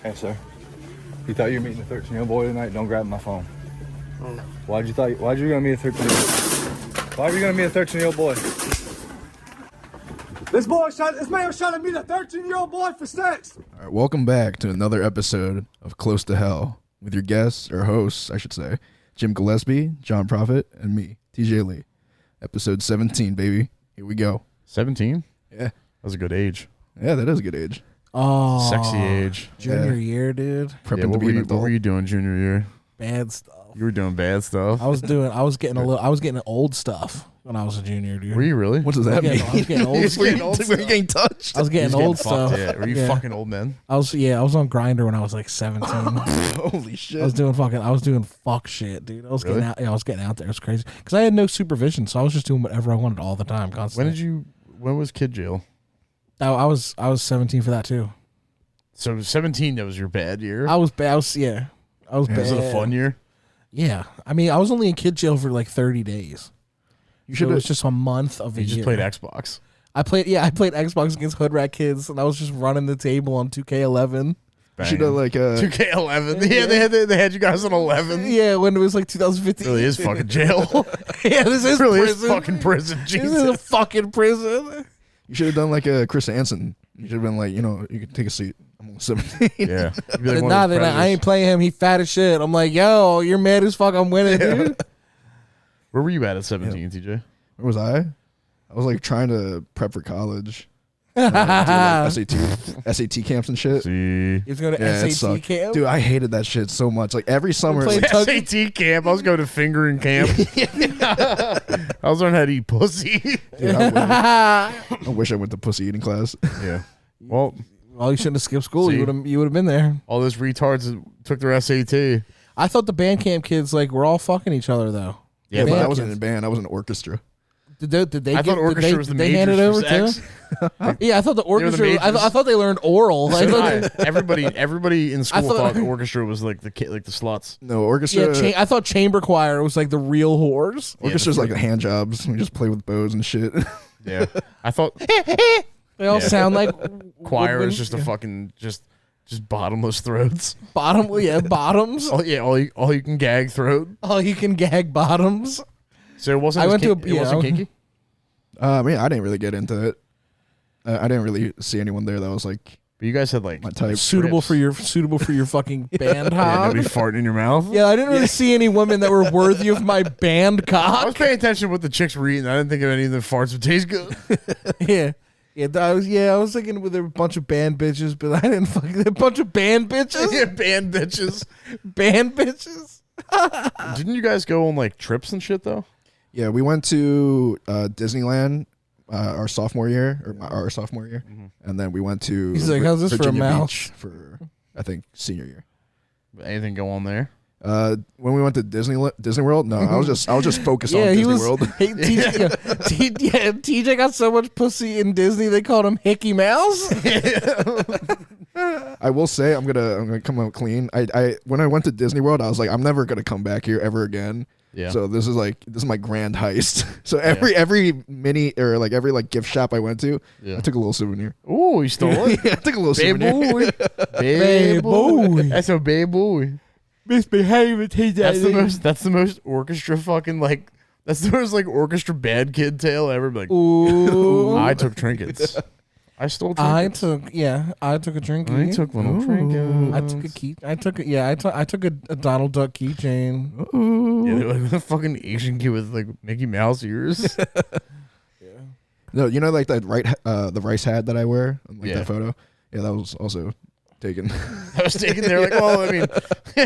Hey, sir. You thought you were meeting a 13-year-old boy tonight? Don't grab my phone. Oh. Why'd you gonna meet a 13-year-old? Why were you gonna meet a 13-year-old boy? This man was trying to meet a 13-year-old boy for sex. All right, welcome back to another episode of Close to Hell with your guests, or hosts, I should say, Jim Gillespie, John Prophet, and me, TJ Lee. Episode 17, baby. Here we go. 17? Yeah. That was a good age. Yeah, that is a good age. Oh, Sexy age. Junior year, dude. Prepping Yeah, to what, be were an you, adult. what were you doing junior year? Bad stuff. You were doing bad stuff. I was getting old stuff when I was a junior, dude. Were you really? What does that mean? I was getting old Were you stuff. getting touched? I was getting old stuff. Yeah. Were you fucking old men? I was on Grindr when I was like 17. Holy shit. I was doing fuck shit, dude. I was Really? getting out. Yeah, I was getting out there. It was crazy because I had no supervision, so I was just doing whatever I wanted all the time, constantly. When was kid jail? I was 17 for that too. So 17, that was your bad year? I was bad. I was bad. Was it a fun year? Yeah, I mean, I was only in kid jail for like 30 days. You So should it was just a month of a You year. just played Xbox. I played Xbox against Hood Rat Kids, and I was just running the table on 2K11. You should have like 2K11. Yeah, they had you guys on 11. Yeah, when it was like 2015. Really is fucking jail. Yeah, this is really prison. is fucking prison. This is a Jesus. fucking prison. You should have done like a Chris Hansen. You should have been like, you can take a seat. I'm only 17. Yeah. You'd be like one of Nah, those then I predators. ain't playing him. He fat as shit. I'm like, yo, you're mad as fuck. I'm winning, dude. Where were you at 17, TJ? Where was I? I was like trying to prep for college. Like, SAT camps and shit. See. He's going to Yeah, it SAT sucked. camp. Dude, I hated that shit so much. Like every summer, played like, tug- SAT camp. I was going to fingering camp. I was learning how to eat pussy. dude, I wish I went to pussy eating class. Yeah. Well, Well, you shouldn't have skipped school. See? You would have been there. all those retards took their SAT. I thought the band camp kids like were all fucking each other though. Yeah, but band I wasn't in kids. a band. I was in an orchestra. Did they? I thought orchestra was the did they hand it majors over for too? sex. Yeah, I thought the were the orchestra. I majors. thought they learned oral. So I did thought, I. Everybody in school thought- thought the orchestra was like the sluts. No, orchestra. I thought chamber choir was like the real whores. Orchestra's like hand jobs. We just play with bows and shit. Yeah. I thought They all Yeah. sound like choir woodwind- is just a fucking just bottomless throats. bottoms. All you can gag throat. Oh, you can gag bottoms. So it wasn't. I as went to kink- a- It wasn't kinky. I didn't really get into it. I didn't really see anyone there that was like But you guys had like my type. Suitable trips. for your fucking band Yeah, hop. nobody farting in your mouth. Yeah, I didn't really see any women that were worthy of my band I was cock. paying attention to what the chicks were eating. I didn't think of any of the farts would taste good. Yeah. I was thinking with a bunch of band bitches, but I didn't fucking a bunch of band bitches. Yeah, band bitches. Band bitches. Didn't you guys go on like trips and shit though? Yeah, we went to Disneyland our sophomore year, and then we went to. He's like, "How's this for a Virginia mouse?" Beach for I think senior year. Anything go on there? When we went to Disney World, no, I was just focused on Yeah, he Disney was. World. Hey, TJ got so much pussy in Disney they called him Hickey Mouse. I will say I'm gonna come out clean. I when I went to Disney World, I was like, I'm never gonna come back here ever again. Yeah. So this is my grand heist. So every mini or like every like gift shop I went to, Yeah. I took a little souvenir. Ooh, you stole it. Yeah, I took a little Babe souvenir. boy. Babe boy. That's a babe boy. Misbehaving, TJ. That's the most orchestra fucking like. That's the most like orchestra bad kid tale ever. Like, Ooh. I took trinkets. I stole I trinkets. took a drink. I took little trinkets. I took a key. I took a Donald Duck keychain. Yeah, they were like a fucking Asian kid with like Mickey Mouse ears. No, you know like that the rice hat that I wear, like Yeah. that photo. Yeah, that was also taken. I was taken there like, well, I mean,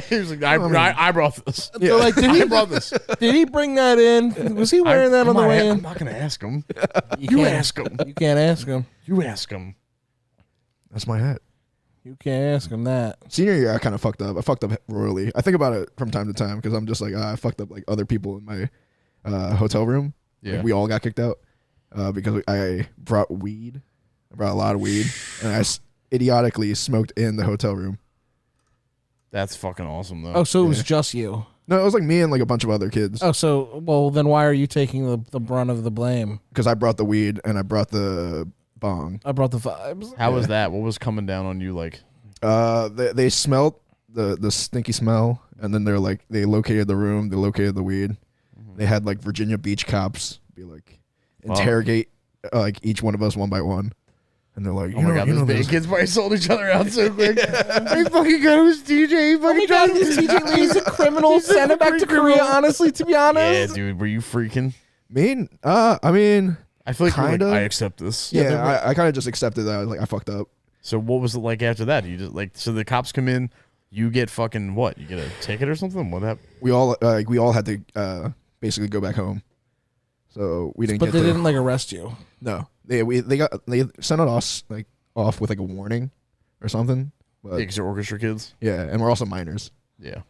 he was like, I brought this. They're like, I brought this. did he bring that in? Was he wearing that on the way I'm in? not gonna ask him. You You can't- ask him. You can't ask him. You ask him. That's my hat. You can't ask him that. Senior year, I kind of fucked up. I fucked up royally. I think about it from time to time because I'm just like, I fucked up like other people in my hotel room. Yeah. Like, we all got kicked out because I brought weed. I brought a lot of weed, and I idiotically smoked in the hotel room. That's fucking awesome though. Oh, so it was Yeah. just you. No, it was like me and like a bunch of other kids Oh, so well then why are you taking the brunt of the blame? because I brought the weed and I brought the bong. I brought the vibes. How was that? What was coming down on you like? They smelled the stinky smell, and then they located the room, they located the weed. They had like Virginia Beach cops be like interrogate like each one of us one by one, and they're like, oh my god, those big kids probably sold each other out so quick. They fucking got his DJ. Oh my god, this TJ Lee's a criminal. Send him back to Korea. Honestly, to be honest. Yeah, dude, were you freaking? I mean, I feel like, kinda. I accept this. Yeah, I kind of just accepted that. I was like, I fucked up. So what was it like after that? You just like, so the cops come in, you get fucking what? You get a ticket or something? What happened? We all had to basically go back home. So we didn't. But they didn't like arrest you. No, they sent us like off with like a warning or something. But, Because you're orchestra kids. yeah, and we're also minors. Yeah.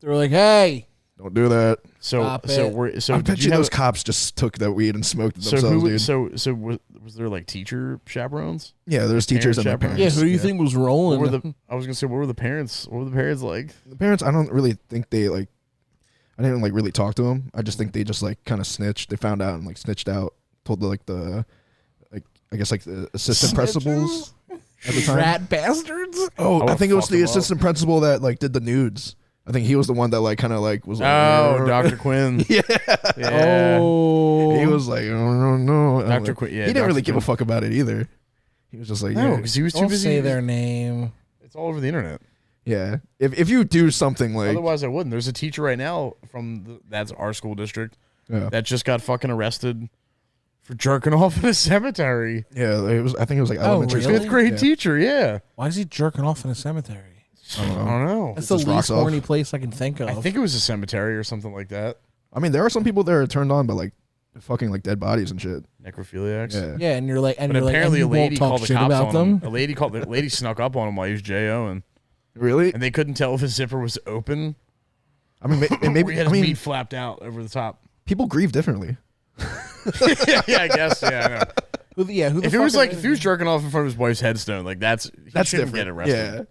They were like, "Hey, Don't do that. So Stop so it. we're so I did bet you you have those cops just took that weed and smoked it so themselves, who dude. so was there like teacher chaperones? Yeah, there's teachers and their chaperones. parents. yeah, who do you think was rolling?" What were the I was gonna say what were the parents like? The parents, I don't really think they like. I didn't like really talk to them. I just think they just like kind of snitched. They found out and like snitched out. Told the I guess like the assistant principals at the time. rat bastards? Oh, I I would think it was fuck the them up. assistant principal that like did the nudes. I think he was the one that like kind of like was like, Oh, Dr. Quinn. yeah. Yeah. Oh, He was like, oh no, and I'm Dr. like- Quinn. Yeah, he didn't Dr. really give a Quinn. fuck about it either. He was just like, No, yeah, because he was too don't busy. say their name. It's all over the internet. yeah. If you do something like, Otherwise, I wouldn't. There's a teacher right now from that's our school district yeah, that just got fucking arrested for jerking off in a cemetery. yeah, it was. I think it was like elementary really? Fifth grade Yeah. teacher. Yeah. Why is he jerking off in a cemetery? I don't know. That's the just least rocks off. horny place I can think of. I think it was a cemetery or something like that. I mean, there are some people that are turned on by like fucking like dead bodies and shit. Necrophiliacs. Yeah. yeah, and you're like, and But you're apparently like, and a you lady won't talk called the shit cops about on them. him. The lady snuck up on him while he was JOing, Really? and they couldn't tell if his zipper was open. I mean, Or maybe. he had I his mean, meat flapped out over the top. people grieve differently. Yeah, I guess. Yeah, I know. Who the If it was like if he was jerking off in front of his wife's headstone, like that's That's shouldn't different. get arrested. Yeah.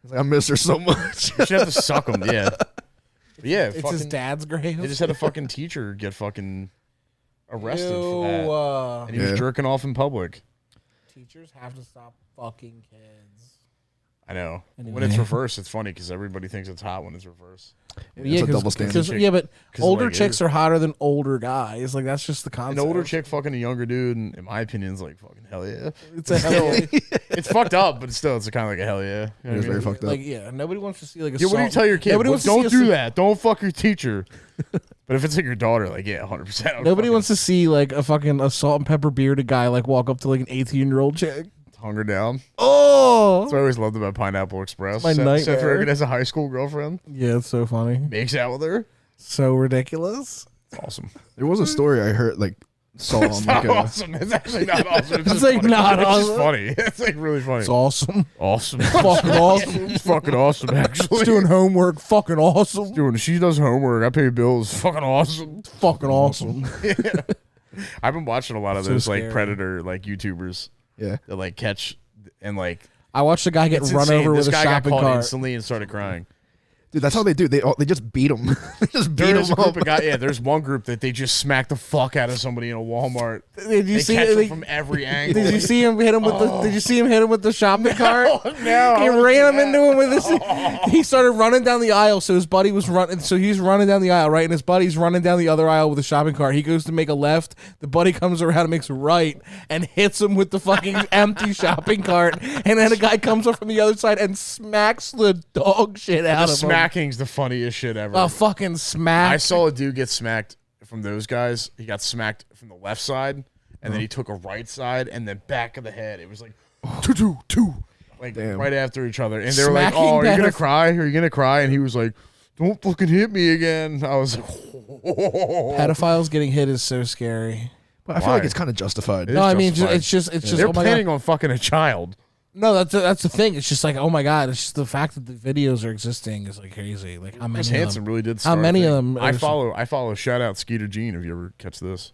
It's like, I miss her so much. You should have to suck him. Yeah. But yeah, it's fucking, his dad's grave. They just had a fucking teacher get fucking arrested for that, and he Yeah. was jerking off in public. Teachers have to stop fucking kids. I know. Anyway. When it's reversed, it's funny because everybody thinks it's hot when it's reversed. It's a double standard. Yeah, but 'Cause older like, chicks are hotter than older guys. Like that's just the concept. An older chick fucking a younger dude, and in my opinion, is like fucking hell yeah. It's a hell. It's fucked up, but still, it's kind of like a hell yeah. You know It what is I mean? very fucked up. Like yeah, nobody wants to see like a. Yeah, what do you tell your kid? Nobody Well, wants to don't see do a- that. Don't fuck your teacher. But if it's like your daughter, like yeah, 100%. Nobody wants to see like a fucking salt and pepper bearded guy like walk up to like an 18-year-old chick. hunger down. Oh, That's what I always loved about Pineapple Express. My Seth nightmare. Rogen has a high school girlfriend, yeah, it's so funny, makes out with her. so ridiculous. It's awesome. There was a story I heard like saw It's on not like a. awesome. It's actually not awesome. It's It's just like funny. not It's just awesome. funny. It's like really funny. It's awesome, Awesome. fucking awesome. It's fucking awesome. Actually, She's doing homework, fucking awesome, doing. She does homework. I pay bills. Fucking awesome. fucking awesome. I've been watching a lot of So those like scary. predator like YouTubers Yeah. that like catch and like I watched a guy get it's run insane. over This with a guy got shopping caught cart. instantly and started crying. Dude, that's how they do. They just beat them. They just beat There is a them group up. of guys. Yeah, there's one group that they just smack the fuck out of somebody in a Walmart. Did you They see catch it? them from every angle. Did you see him hit him with the? Did you see him hit him with the shopping cart? No, He ran him into him with this. He started running down the aisle. So his buddy was running. So he's running down the aisle, right? And his buddy's running down the other aisle with a shopping cart. He goes to make a left. The buddy comes around and makes a right and hits him with the fucking empty shopping cart. And then a guy comes up from the other side and smacks the dog shit out The of him. smacking's the funniest shit ever. A fucking smack. I saw a dude get smacked from those guys. He got smacked from the left side, and then he took a right side, and then back of the head. It was like two, like Damn. right after each other. And they were like, Smacking "Oh, are you gonna better- cry? Are you gonna cry?" And he was like, "Don't fucking hit me again." I was like, Pedophiles getting hit is so scary. But I feel like Why? it's kind of justified. It No, is I mean justified. it's just They're oh my planning God. on fucking a child. No, that's the thing. It's just like oh my God. It's just the fact that the videos are existing is like crazy. Like how many Chris of them? Hansen really did. How Start a many of thing. them I are- follow. Shout out Skeeter Gene if you ever catch this.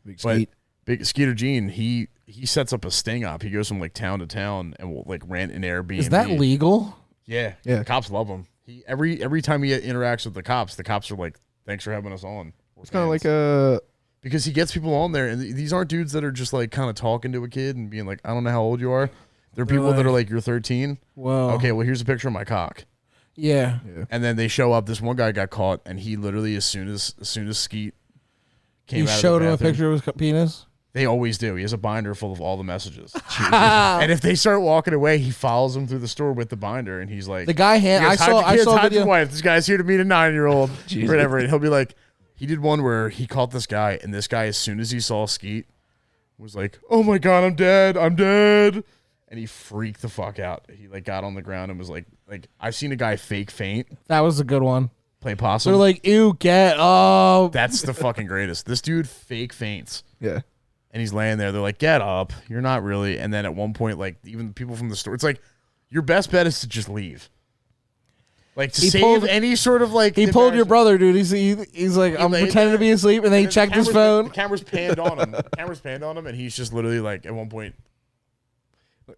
Big But skeet. big Skeeter Gene, he sets up a sting op. He goes from like town to town and will like rent an Airbnb. Is that legal? Yeah, Yeah. The cops love him. He every time he interacts with the cops are like, "Thanks for having us on." It's kind of like a. because he gets people on there, and these aren't dudes that are just like kind of talking to a kid and being like, "I don't know how old you are." There are people that are like, you're 13. Whoa. Okay, well, here's a picture of my cock. Yeah. And then they show up. This one guy got caught, and he literally, as soon as Skeet came out of the showed him a bathroom- picture of his penis. They always do. He has a binder full of all the messages. And if they start walking away, he follows them through the store with the binder, and he's like, The guy he goes, I saw a hide your video. wife. This guy's here to meet a 9-year-old, or whatever. And he'll be like, he did one where he caught this guy, and this guy, as soon as he saw Skeet, was like, "Oh my god, I'm dead, and he freaked the fuck out. He like got on the ground and was like I've seen a guy fake faint, That was a good one. play possum. They're like, ew, get up. That's the fucking greatest. This dude fake faints. Yeah. And he's laying there. They're like, get up. You're not really. And then at one point, like, even people from the store, it's like, your best bet is to just leave. Like, to save any sort of, like. He pulled your brother, dude. He's like, I'm pretending to be asleep, and then he checked his phone. The camera's panned on him. And he's just literally, like, at one point,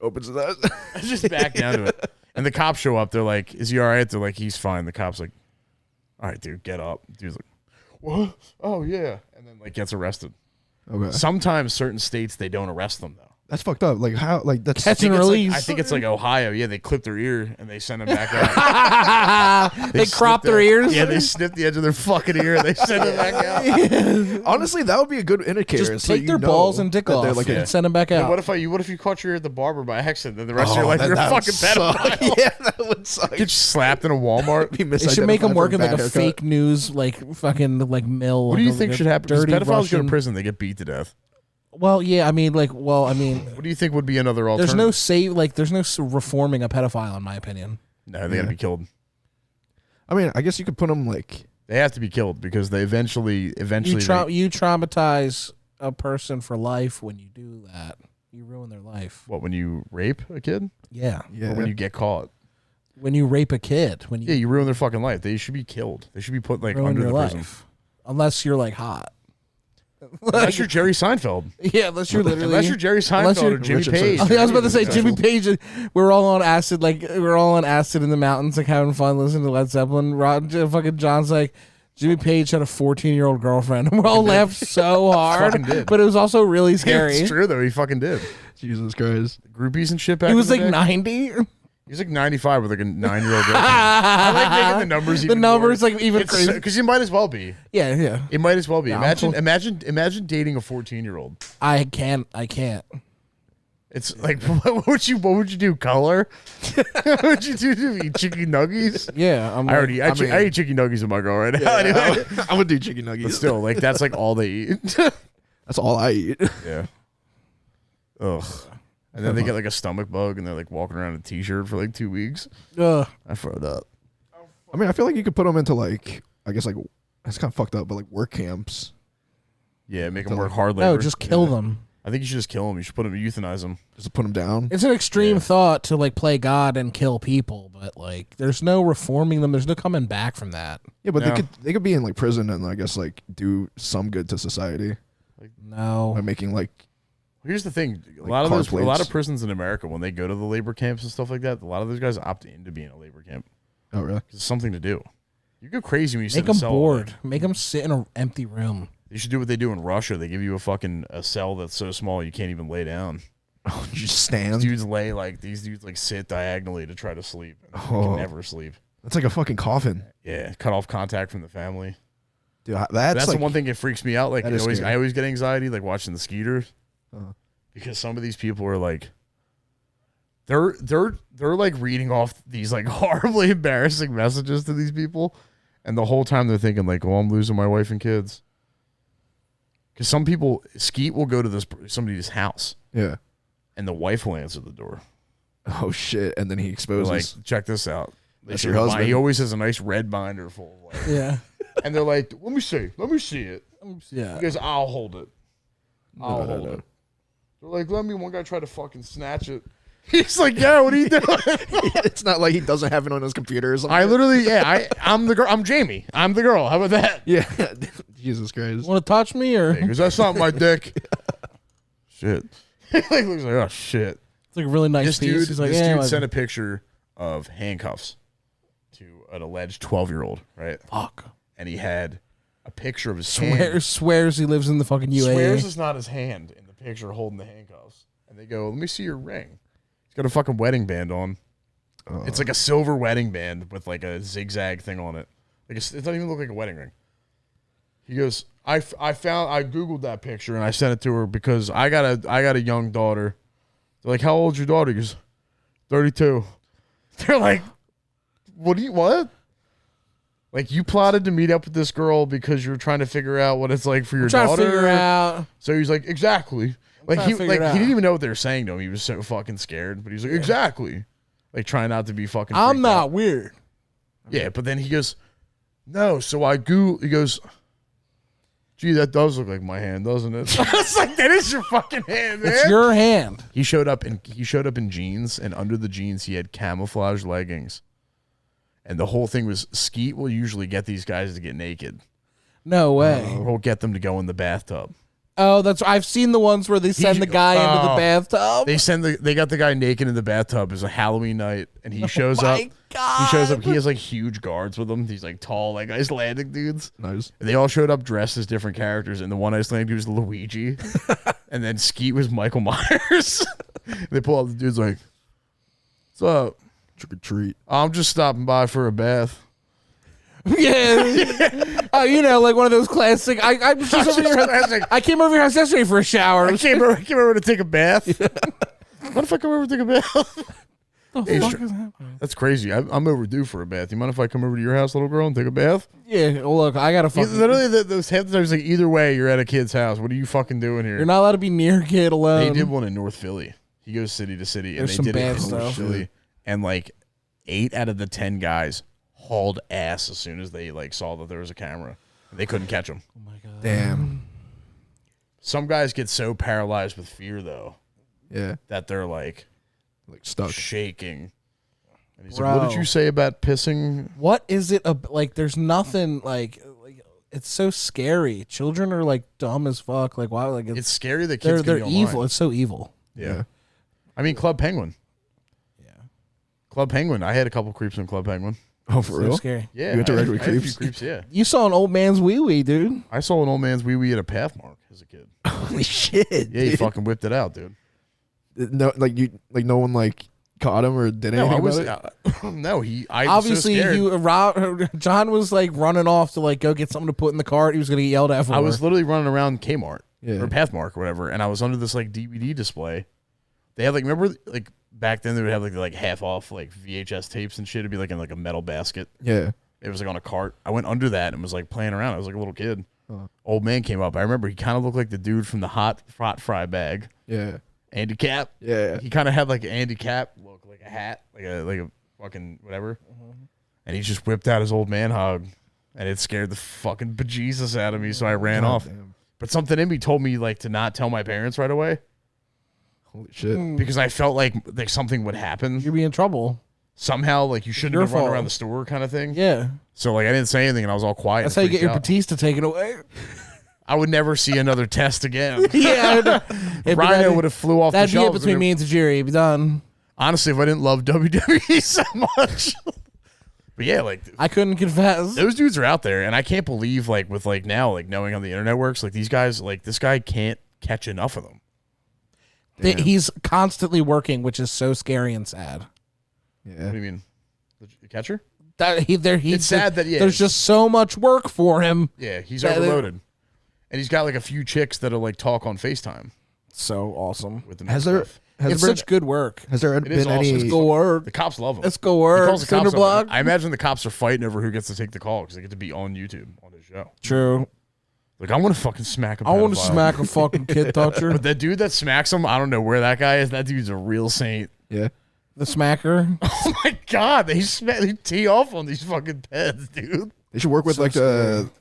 Opens that. just back down to it. And the cops show up. They're like, is he all right? They're like, he's fine. The cop's like, all right, dude, get up. Dude's like, what? Oh, yeah. And then, like, gets arrested. Okay. Sometimes certain states, they don't arrest them, though. That's fucked up. Like how? Like that's Catch and release. I think it's like Ohio. Yeah, they clip their ear and they send them back out. They crop their ears. Yeah, they snip the edge of their fucking ear and they send it back out. honestly that would be a good indicator. Just so take you their know balls and dick that off they're like and send them back And out. what if you caught your ear at the barber by accident? Then the rest of your life you're a fucking pedophile. Yeah, that would suck. Get slapped in a Walmart. Be They should make them misidentified work for in like a bad fake haircut. news, like fucking like mill. What do you think should happen? Because Dirty pedophiles go Russian. to prison, they get beat to death. Well, yeah, I mean, What do you think would be another alternative? there's no reforming a pedophile, in my opinion. No, they gotta be killed. I mean, I guess you could put them like. They have to be killed because they eventually You they- traumatize a person for life when you do that. You ruin their life. what, when you rape a kid? Yeah. Yeah. Or when you get caught? When you rape a kid, when Yeah, you you ruin their fucking life. They should be killed. They should be put like ruin under your the prison. life, unless you're like hot. Unless you're Jerry Seinfeld. Yeah, unless you're literally. Unless you're Jerry Seinfeld you're or Jimmy Richard Page. Simmons. I was about to say Special. Jimmy Page. We're all on acid, we're all on acid in the mountains, like having fun listening to Led Zeppelin. Fucking John's like, Jimmy Page had a 14-year-old girgirlfriend, and we all laughed so hard. Fucking did. But it was also really scary. It's true though. He fucking did. Jesus Christ. Groupies and shit back. He was in like the day. 90. He's like 95 with like a 9-year-old girlfriend. I like making the numbers. The Even numbers more. like even It's crazy. because he might as well be. Yeah, yeah. It might as well be. Yeah, I'm Imagine dating a 14-year-old. I can't. It's like what would you do? Color? What would you do? Eat chicken nuggies? Yeah, I eat chicken nuggies with my girl right now. Anyway, I'm gonna do chicken but nuggets. still, like that's like all they eat. That's all I eat. Yeah. Ugh. And then they get like a stomach bug and they're like walking around in a t-shirt for like 2 weeks. Ugh. I froed up. I mean, I feel like you could put them into like, I guess like, it's kind of fucked up, but like work camps. Yeah, make them work hard labor. No, just kill them. I think you should just kill them. You should euthanize them. Just to put them down. It's an extreme Yeah. thought to like play God and kill people, but like there's no reforming them. There's no coming back from that. Yeah, but No. they could be in like prison and I guess like do some good to society No. by making like. Here's the thing: a Like lot of car a lot plates. of prisons in America, when they go to the labor camps and stuff like that, a lot of those guys opt into being a labor camp Oh really? 'cause it's something to do. You go crazy when you sit Make in a them cell all day. bored. Make them sit in an empty room. You should do what they do in Russia. They give you a cell that's so small you can't even lay down. Oh, you just These stand. dudes sit diagonally to try to sleep. And they Oh. can never sleep. That's like a fucking coffin, Yeah, cut off contact from the family. dude. That's like, the one thing that freaks me out. Like that is scary. I always get anxiety like watching the Skeeters Uh-huh. because some of these people are like they're like reading off these like horribly embarrassing messages to these people, and the whole time they're thinking like, "Oh, I'm losing my wife and kids." Because some people, Skeet will go to somebody's house, Yeah. and the wife will answer the door. Oh shit! And then he They're exposes. like, check this out. They That's show your the husband. He always has a nice red binder full of like, Yeah. and they're like, let me see it. Yeah. He goes, I'll hold it. I'll No. hold it. They're like, let me. One guy tried to fucking snatch it. He's like, yeah, what are you doing? It's not like he doesn't have it on his computer or something. I literally, I'm the girl. I'm Jamie. I'm the girl. How about that? Yeah. Jesus Christ. Want to touch me or? He goes, that's not my dick. Shit. He like looks like, oh shit. It's like a really nice This piece. dude, He's like, this yeah, dude sent a picture of handcuffs to an alleged 12-year-old, right? fuck. And he had a picture of his hand. Swears he lives in the fucking UAE. Swears it's not his hand in the picture holding the handcuffs. And they go, let me see your ring. He's got a fucking wedding band on. It's like a silver wedding band with like a zigzag thing on it. Like it doesn't even look like a wedding ring. He goes, I Googled that picture and I sent it to her because I got a young daughter. They're like, how old's your daughter? He goes, 32. They're like, what? Like, you plotted to meet up with this girl because you're trying to figure out what it's like for your daughter? Trying to figure out. So he's like, exactly. Like, he didn't even know what they were saying to him. He was so fucking scared. But he's like, exactly. Like, trying not to be fucking I'm freaked not out. weird. Yeah, but then he goes, no. So I he goes, gee, that does look like my hand, doesn't it? I was like, that is your fucking hand, man. It's your hand. He showed up in jeans, and under the jeans he had camouflage leggings. And the whole thing was Skeet will usually get these guys to get naked. No way. Or get them to go in the bathtub. Oh, I've seen the ones where they send the guy into the bathtub. They got the guy naked in the bathtub. It was a Halloween night, and he shows up. God. He shows up. He has like huge guards with him. These like tall, like Icelandic dudes. Nice. And they all showed up dressed as different characters. And the one Icelandic dude was Luigi, and then Skeet was Michael Myers. They pull up. The dude's like, "What's up? Trick or treat." I'm just stopping by for a bath." Yeah. Oh, you know, like one of those classic. I was just over your house. I came over your house yesterday for a shower. I came over to take a bath. What if I come over to take a bath? What the fuck is happening? That's crazy. I'm overdue for a bath. You mind if I come over to your house, little girl, and take a bath? Yeah, well, look, I gotta fucking. Literally, those half the times, like either way, you're at a kid's house. What are you fucking doing here? You're not allowed to be near a kid alone. They did one in North Philly. He goes city to city, and There's they some did bad it in North stuff. Philly. And like 8 out of the 10 guys hauled ass as soon as they like saw that there was a camera. And they couldn't catch them. Oh my god. Damn. Some guys get so paralyzed with fear though Yeah. that they're like Stuck. shaking. And he's like, "What did you say about pissing?" What is it? Like, there's nothing like. It's so scary. Children are like dumb as fuck. Like, why? Like, It's scary that kids they're can be evil. online. It's so evil. Yeah. I mean, Club Penguin. Yeah. Club Penguin. I had a couple creeps in Club Penguin. Oh, for So real? scary. Yeah. You went to I had- regular I had a creeps? few creeps, yeah. You saw an old man's wee wee, dude. I saw an old man's wee wee at a PathMark as a kid. Holy shit. Yeah, he fucking whipped it out, dude. No, no one like caught him or did No, anything I was about it? no. I Obviously, was so scared. John was like running off to like go get something to put in the cart. He was gonna get yelled at for. I was literally running around Kmart Yeah. or PathMark or whatever, and I was under this like DVD display. They had like remember like back then they would have like half off like VHS tapes and shit. It'd be like in like a metal basket. Yeah. It was like on a cart. I went under that and was like playing around. I was like a little kid. Huh. Old man came up. I remember he kind of looked like the dude from the hot fry bag. Yeah. Andy Cap. Yeah. He kind of had like an Andy Cap look, like a hat, like a fucking whatever. And he just whipped out his old man hog, and it scared the fucking bejesus out of me. So I ran off. Damn. But something in me told me like to not tell my parents right away Holy shit. because I felt like something would happen You'd be in trouble. somehow. Like you shouldn't Your have run fault. around the store, kind of thing. Yeah. So like I didn't say anything, and I was all quiet. That's and how you get freaked your out. Batista taken away. I would never see another test again. Yeah. Rhino would have flew off the That'd be it shelves. between me and Tajiri. It'd be done. Honestly, if I didn't love WWE so much. But yeah, like I couldn't confess. those dudes are out there, and I can't believe like with like now like knowing how the internet works, like these guys, like this guy can't catch enough of them. He's constantly working, which is so scary and sad. What Yeah. do you mean, the catcher? It's sad that, yeah. there's just so much work for him. Yeah, he's Yeah, overloaded, and he's got like a few chicks that'll like talk on FaceTime So awesome. with him. Has and there stuff. It's been, such good work. has there is been awesome. any It's Let's go work. The cops love him. Let's go He work. calls the cops Cinder over. block. I imagine the cops are fighting over who gets to take the call because they get to be on YouTube on his show. True. Like I want to fucking smack him. I want to smack a fucking kid toucher. But the dude that smacks him, I don't know where that guy is. That dude's a real saint. Yeah. The smacker. Oh my god, they tee off on these fucking pets, dude. They should work with So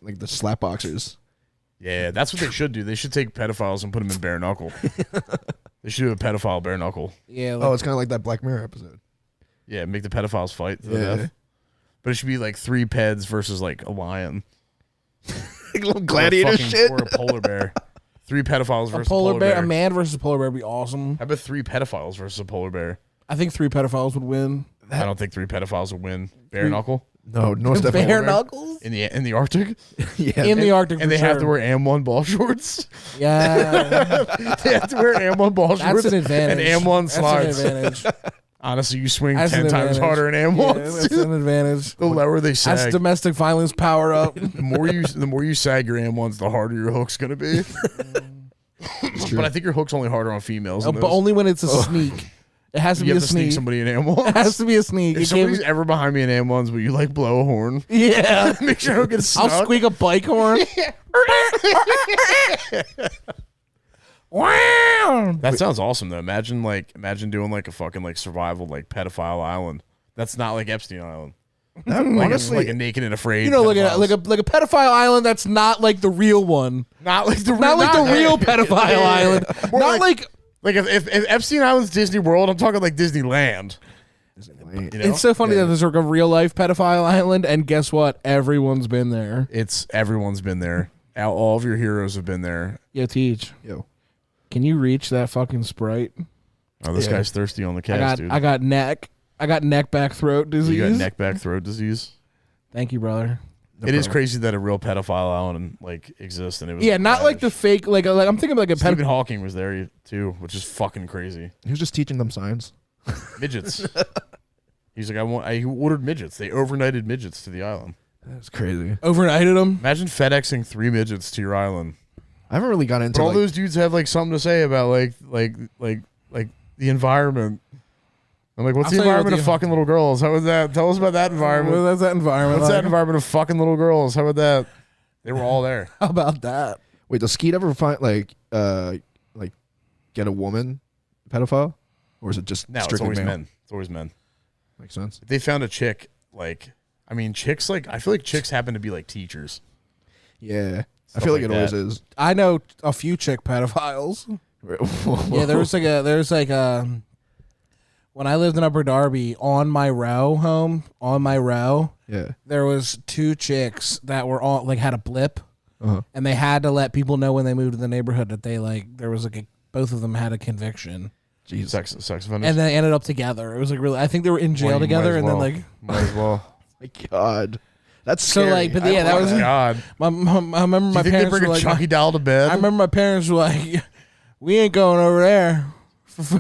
the slap boxers. Yeah, that's what they should do. They should take pedophiles and put them in bare knuckle. They should do a pedophile bare knuckle. Yeah. Oh, it's kind of like that Black Mirror episode. Yeah, make the pedophiles fight to the Yeah. death. But it should be like 3 peds versus like a lion. Like little Or a gladiator fucking- shit. Or a polar bear. 3 pedophiles a versus polar bear, bear. a man versus a polar bear would be awesome. How about 3 pedophiles versus a polar bear? I think 3 pedophiles would win. I don't think 3 pedophiles would win. Bare knuckle? No, North definitely. Bare knuckles in the Arctic, Yeah. in the Arctic, and for they have to sure. wear AM1 ball shorts. Yeah, They have to wear AM1 ball that's shorts an advantage. and AM1 That's slides. an advantage. Honestly, you swing That's 10 an times advantage. harder in Yeah, AM1s. that's an advantage. The lower they That's sag, domestic violence power up. the more you sag your AM1s, the harder your hook's gonna be. But I think your hook's only harder on females. But only when it's a sneak. It has to you be have a to sneak sneak. somebody in It AM1s. has to be a sneak. If It can't somebody's be- ever behind me in AM1s, will you like blow a horn? yeah. Make sure I don't get snuck. I'll squeak a bike horn. Wow. That sounds awesome though. Imagine doing like a fucking like survival like pedophile island. That's not like Epstein Island. That, Like honestly, like a naked and afraid. You know, like pedophiles. a pedophile island that's not like the real one. not like the Not like the real pedophile island. More Not like if Epstein Island's Disney World, I'm talking like Disneyland. You know? it's so funny that there's like a real life pedophile island, and guess what? Everyone's been there. Everyone's been there. All of your heroes have been there. Yo, Teach, yo, can you reach that fucking Sprite? Oh, this Yeah. guy's thirsty on the cast, dude. I got neck back throat disease. You got neck back throat disease. Thank you, brother. It is crazy that a real pedophile island like exists, and it was Yeah, not like the fake. Like I'm thinking of like a Stephen pedophile. Hawking was there too, which is fucking crazy. he was just teaching them science. Midgets. He's like, I ordered midgets. They overnighted midgets to the island. That's crazy. Overnighted them. Imagine FedExing 3 midgets to your island. I haven't really got into But all like, those dudes have like something to say about like the environment. I'm like, what's I'll the tell you what environment the- of fucking little girls? How was that? Tell us about that environment. Well, that's that environment. What's like. that environment of fucking little girls? How about that? They were all there. How about that? Wait, does Skeet ever find like get a woman pedophile, or is it just No, it's strictly always male? men. It's always men. Makes sense. If they found a chick, like, I mean, chicks, like, I feel like chicks happen to be like teachers. Yeah, I Stuff feel like like it always that. is. I know a few chick pedophiles. Yeah, there's like when I lived in Upper Darby on my row, Yeah. there was 2 chicks that were all like had a blip, Uh-huh. and they had to let people know when they moved to the neighborhood that they like there was like both of them had a conviction, Jesus. Sex offenders. and they ended up together. It was like really, I think they were in jail Well, you might together, as and well. then like Might as well. My God, that's So, scary. like, but I yeah, don't that like was- God. I remember Do my you think they parents bring were a like, chunky doll to bed? I remember my parents were like, we ain't going over there.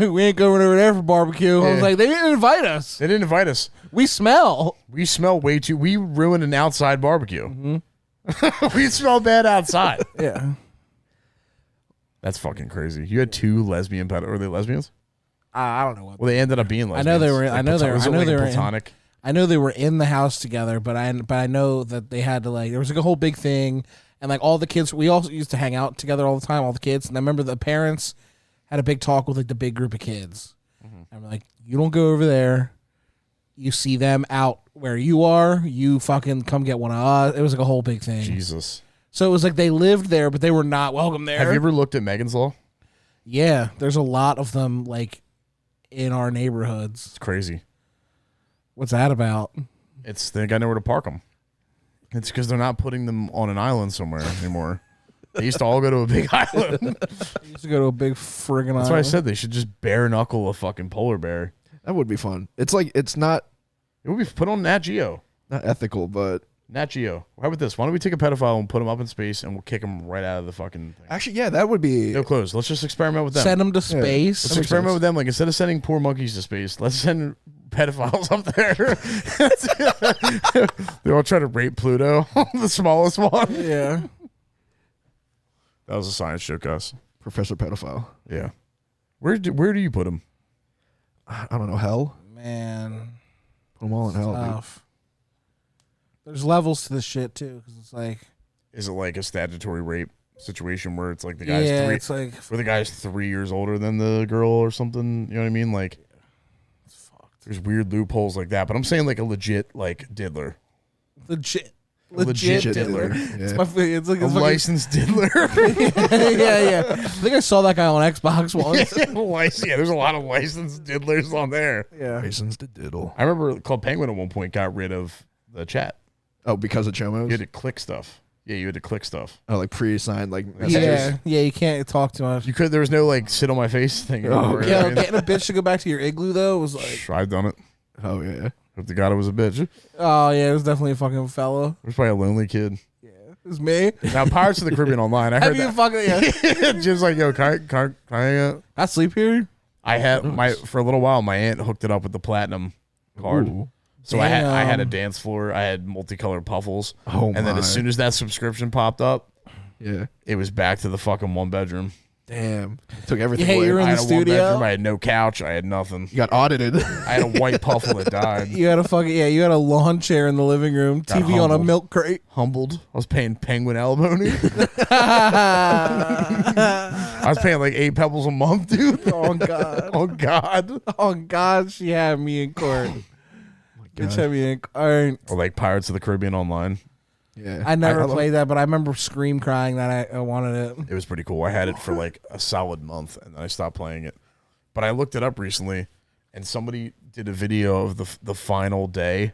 We ain't going over there for barbecue. I was Yeah. like, they didn't invite us. They didn't invite us. We smell. We smell way too. We ruined an outside barbecue. Mm-hmm. We smell bad outside. Yeah. That's fucking crazy. You had 2 lesbian Were they lesbians? I don't know what. Well, they ended up being I lesbians. know they were. Like, I know they were. was I it know like they a were. In, platonic. I know they were in the house together, but I know that they had to like. There was like a whole big thing, and like all the kids. We all used to hang out together all the time, all the kids. And I remember the parents had a big talk with like the big group of kids. I'm like, you don't go over there. You see them out where you are. You fucking come get one of us. It was like a whole big thing. Jesus. So it was like they lived there, but they were not welcome there. Have you ever looked at Megan's Law? Yeah, there's a lot of them like in our neighborhoods. It's crazy. What's that about? It's they got nowhere to park them. It's because they're not putting them on an island somewhere anymore. They used to all go to a big island. I used to go to a big friggin' That's why I island. said they should just bare knuckle a fucking polar bear. That would be fun. It's like it's not It would be put on Nat Geo. ethical, but Nat Geo. How about this? Why don't we take a pedophile and put him up in space and we'll kick him right out of the fucking thing? actually, yeah, that would be. No clothes. Let's just experiment with them. Send them to space. Let's experiment with them. Like instead of sending poor monkeys to space, let's send pedophiles up there. They all try to rape Pluto, the smallest one. Yeah. That was a science joke, Gus. Professor Pedophile. Yeah. Where do you put him? I don't know. Hell. Man. Put them all in hell. Dude. Tough. There's levels to this shit too, because it's like Is it like a statutory rape situation where it's like the guy's yeah, it's like where the guy's 3 years older than the girl or something? You know what I mean? Like, there's weird loopholes like that. But I'm saying like a legit like diddler, legit legit diddler. Yeah. It's my it's like a it's licensed diddler. yeah. I think I saw that guy on Xbox once. Yeah, there's a lot of licensed diddlers on there. Yeah. License to diddle. I remember Club Penguin at one point got rid of the chat. Oh, because of Chomos? You had to click stuff. Yeah, you had to click stuff. Oh, like pre-signed like messages. Yeah, you can't talk too much. You could. There was no like sit on my face thing. Oh, anymore, Yeah, I mean, getting a bitch to go back to your igloo though was like I've done it. Oh yeah. Hope to God it was a bitch. It Oh yeah, it was definitely a fucking fella. was probably a lonely kid. It was me. Now, Pirates of the Caribbean Online, I heard Have you that. fucking yeah. Jim's like, yo, can I hang out? I sleep here. I had for a little while, my aunt hooked it up with the platinum card. Ooh. So I had a Damn. dance floor. I had multicolored puffles. Oh, and then my. as soon as that subscription popped up, Yeah. it was back to the fucking 1 bedroom. Damn. Took everything Yeah, away. you're in I the had a 1 studio. bedroom. I had no couch. I had nothing. You got audited. I had a white puffle that died. You had a fucking you had a lawn chair in the living room, Got TV on a humbled. milk crate. Humbled. I was paying penguin alimony. I was paying like 8 pebbles a month, dude. Oh god. Oh God. Oh god, she had me in court. Bitch had me in court. Or like Pirates of the Caribbean Online. Yeah. I never love- played that, but I remember scream crying that I wanted it. It was pretty cool. I had it for like a solid month, and then I stopped playing it. But I looked it up recently, and somebody did a video of the final day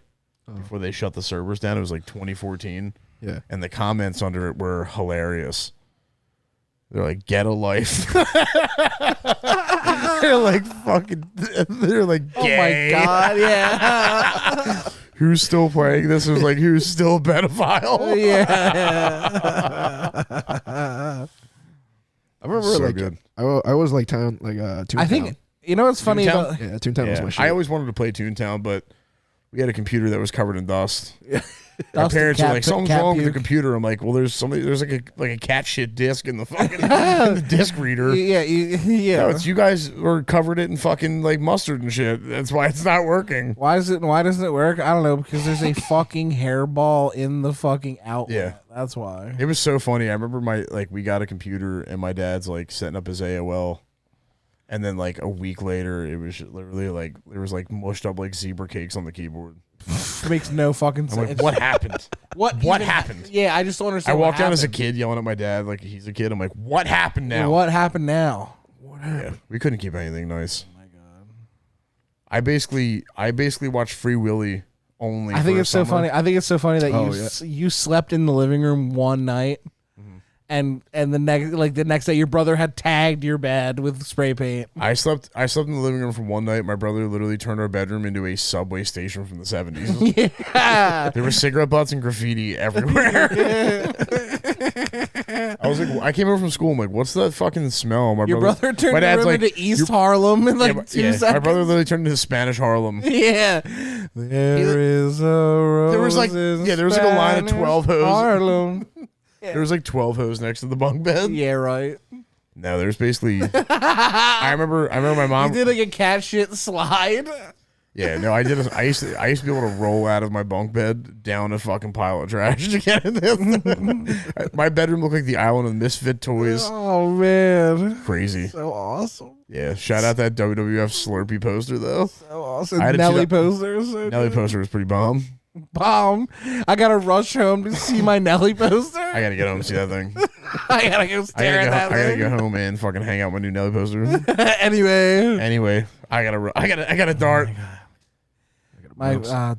before they shut the servers down. It was like 2014, Yeah. and the comments under it were hilarious. They're like, "Get a life." They're like fucking. They're like, Oh my gay. god, yeah. Who's still playing this? It was like, who's still a pedophile? yeah. I remember So like good. I was like Toontown. I think you know what's funny Toontown? about Yeah, Toontown was Yeah. my shit. I always wanted to play Toontown, but we had a computer that was covered in dust. My Dust and parents were cat- like, "Something's cat wrong with the puke." computer." I'm like, "Well, there's like a cat shit disc in the fucking in the disc reader." Yeah. No, it's you guys were covered it in fucking like mustard and shit. That's why it's not working. Why doesn't it work? I don't know, because there's a fucking hairball in the fucking outlet. Yeah. That's why. It was so funny. I remember we got a computer and my dad's like setting up his AOL, and then like a week later, it was literally like there was like mushed up like zebra cakes on the keyboard. It makes no fucking I'm sense. like, what happened? What What even- happened? Yeah, I just don't I understand. walked down as a happened. kid yelling at my dad like he's a kid. I'm like, what happened now? What happened now? Yeah, we couldn't keep anything nice. Oh my god! I basically watched Free Willy only. I think for it's so summer. funny. I think it's so funny that Oh, you slept in the living room one night, and the next day your brother had tagged your bed with spray paint. I slept in the living room for one night. My brother literally turned our bedroom into a subway station from the 70s. Yeah. There were cigarette butts and graffiti everywhere. I was like, I came over from school. I'm like, what's that fucking smell? My Your brother turned my your dad's room like, into East Harlem in like yeah, 2 yeah, seconds. my brother literally turned into Spanish Harlem. Yeah. There is a rose. There was like in there was like a line of Spanish 12 hose. Harlem. There was like 12 hose next to the bunk bed. Yeah, right. No, there's basically. I remember my mom. You did like a cat shit slide. Yeah, no, I did. I used to be able to roll out of my bunk bed down a fucking pile of trash to get in there. My bedroom looked like the island of misfit toys. Oh man, Crazy. so awesome, Yeah, shout out that WWF Slurpee poster though. so awesome. I had a Nelly 2000 posters, so Nelly good. poster was pretty bomb. Bomb. I gotta rush home to see my Nelly poster. I gotta get home and see that thing. I gotta go stare at that I gotta thing. go home and fucking hang out my new Nelly poster. Anyway, Anyway, I gotta dart.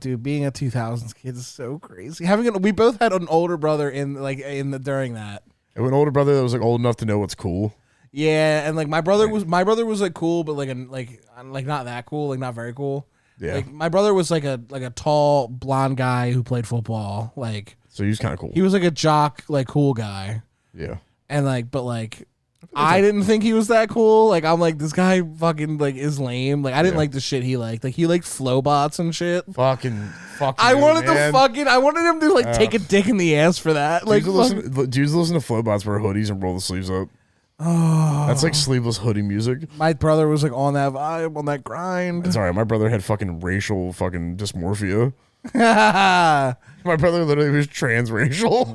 dude, being a 2000s kid is so crazy. We both had an older brother during that. I have an older brother that was like old enough to know what's cool. Yeah, and like my brother was like cool, but like not that cool, like not very cool. Yeah. Like my brother was like a tall blonde guy who played football. Like So he was kind of cool. he was like a jock, like cool guy. Yeah. And like, but like, I didn't think he was that cool. Like I'm like, this guy fucking like is lame. Like I didn't like the shit he liked. Like he liked Flowbots and shit. Fuck I you, wanted man. I wanted him to like take a dick in the ass for that. Like Dudes listen to Flowbots wear hoodies and roll the sleeves up. oh, That's like sleeveless hoodie music. my brother was like on that vibe, on that grind. It's alright. My brother had fucking racial fucking dysmorphia. My brother literally was transracial.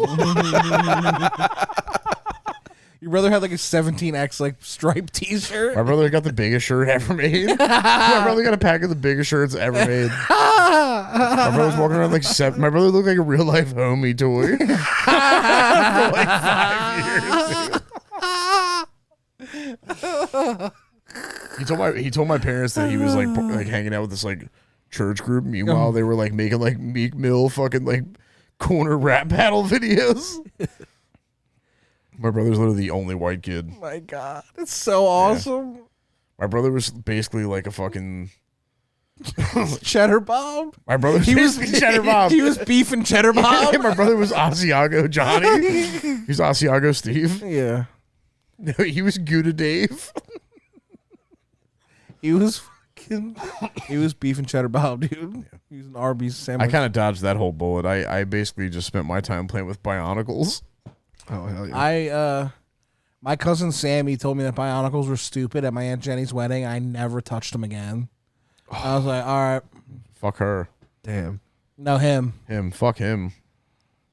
Your brother had like a 17X like striped T-shirt. My brother got the biggest shirt ever made. My brother got a pack of the biggest shirts ever made. My brother was walking around like My brother looked like a real life homie toy for like 5 years. He told my parents that he was like hanging out with this like church group. Meanwhile, they were like making like Meek Mill fucking like corner rap battle videos. My brother's literally the only white kid. My God, it's so awesome. My brother was basically like a fucking Cheddar Bob. My brother was basically Cheddar Bob. He was beef and Cheddar Bob. My brother was Asiago Johnny. He's Asiago Steve. Yeah. No, he was Gouda Dave. He was beef and Cheddar Bob, dude. He was an Arby's sandwich. I kind of dodged that whole bullet. I basically just spent my time playing with Bionicles. Oh hell yeah! My cousin Sammy told me that Bionicles were stupid at my Aunt Jenny's wedding. I never touched them again. I was like, all right. Fuck her. Damn. No, him. Him. Fuck him.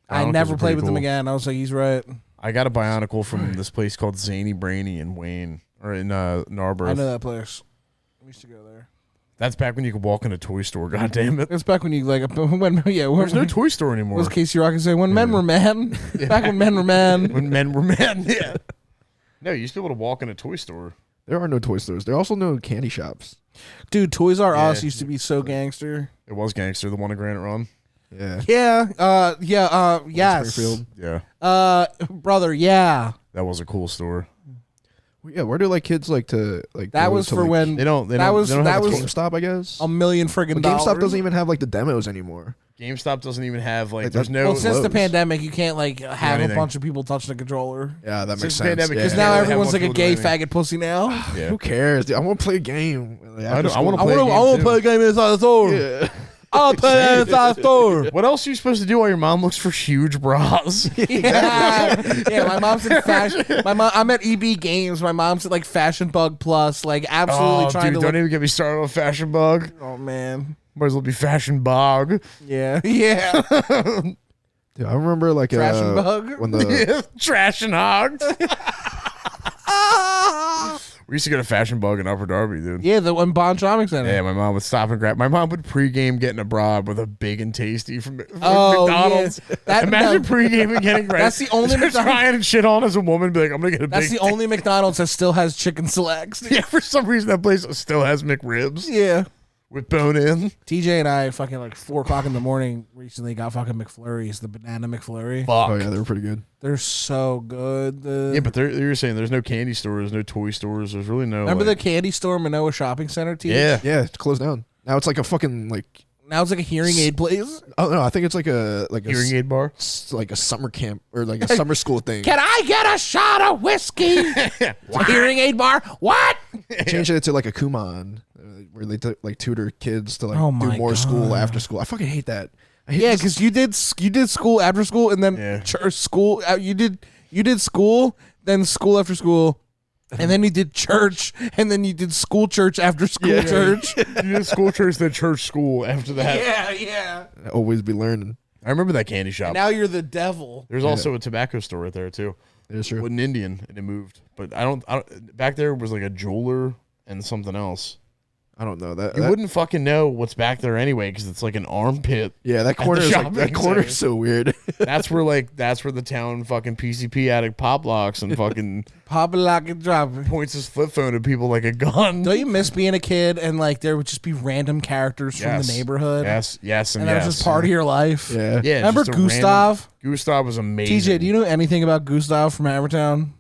I Bionicles never are played pretty with him cool. again. I was like, he's right. I got a Bionicle from this place called Zany Brainy in Wayne or in Narberth. I know that place. We used to go there. That's back when you could walk in a toy store. God damn it! It's back when you There's no toy store anymore. Was Casey Rock say when men were men? Back when men were men. When men were men. Yeah. No, you used to be able to walk in a toy store. There are no toy stores. There are also no candy shops. Dude, Toys R Us Yeah. used to be so gangster. It was Gangster, the one in Granite Run. Yeah. Yes. Springfield. Yeah, Brother, yeah. that was a cool store. Well, yeah. Where do like kids like to like? That go was to, for like, when They don't. They That don't. was- they don't that have a was- toy- GameStop, I guess. $1 million friggin' But dollars. GameStop doesn't even have like the demos anymore. GameStop doesn't even have like. Like, There's that- no. Well, since the Lowe's. pandemic, you can't like have a anything. bunch of people touching the controller. Yeah, that makes Since the sense. pandemic, Yeah. Because Yeah, now they have everyone's more like a people doing gay anything. faggot pussy now. Yeah. Who cares? Dude, I want to play a game. Like, I after wanna school. play a game, I want to too. play a game inside the store. Yeah. I'll play inside the store. What else are you supposed to do while your mom looks for huge bras? Yeah, my mom's in fashion. I'm at EB Games. My mom's at like Fashion Bug Plus, like absolutely Oh, trying dude, to. don't even get me started on Fashion Bug. Oh man, Might as well be Fashion Bog. yeah, yeah. Dude, I remember like Trash and bug? when the Trash and hogs. We used to go to Fashion Bug in Upper Darby, dude. Yeah, the one Bon Shopping Center. Yeah, my mom would stop and grab. My mom would pregame getting a bra with a big and tasty from Oh, McDonald's. yeah. That- Imagine that- pregame and getting ready. That's the only Just McDonald's- trying and shit on as a woman. Be like, I'm gonna get a That's big. the only McDonald's that still has chicken selects. Yeah, for some reason that place still has McRibs Yeah. with bone in. TJ and I fucking like 4 o'clock in the morning recently got fucking McFlurries, the banana McFlurry. Fuck. oh yeah, they were pretty good. They're so good. Yeah, but you're saying there's no candy stores, no toy stores. There's really no. Remember like, the candy store Manoa Shopping Center, TJ? Yeah. Yeah, it's closed down. Now it's like a fucking like. Now it's like a hearing aid place. Oh no, I think it's like a Hearing aid bar. like a summer camp or like a summer school thing. Can I get a shot of whiskey? Hearing aid bar? What? Changed it to like a Kumon, where they like tutor kids to like Oh do my more school God. after school. I fucking hate that. I hate Yeah, this- because you did school after school and then Yeah. school. You did school, then school after school, and then you did church, and then you did school church after school Yeah. church. You did school church, then church school after that. Yeah. I always be learning. I remember that candy shop. Now you're the devil. There's also a tobacco store right there too. It's true. With an Indian, and it moved. But I don't. Back there was like a jeweler and something else. I don't know that. You wouldn't fucking know what's back there anyway, because it's like an armpit. Yeah, that the corner is like, shopping that corner center. is so weird. That's where the town fucking PCP addict pop locks and fucking Pop it, lock it, drop it. points his flip phone at people like a gun. Don't you miss being a kid and like there would just be random characters from the neighborhood? Yes, yes, and And that yes. was just part of your life. Yeah. Yeah, Remember just a Gustav? random- Gustav was amazing. TJ, do you know anything about Gustav from Havertown?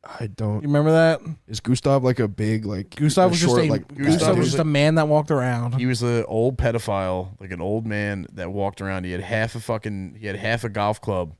I don't. You remember that? Is Gustav like a big like? Gustav was short, just a like Gustav was was just a man that walked around. He was an old pedophile, like an old man that walked around. He had half a golf club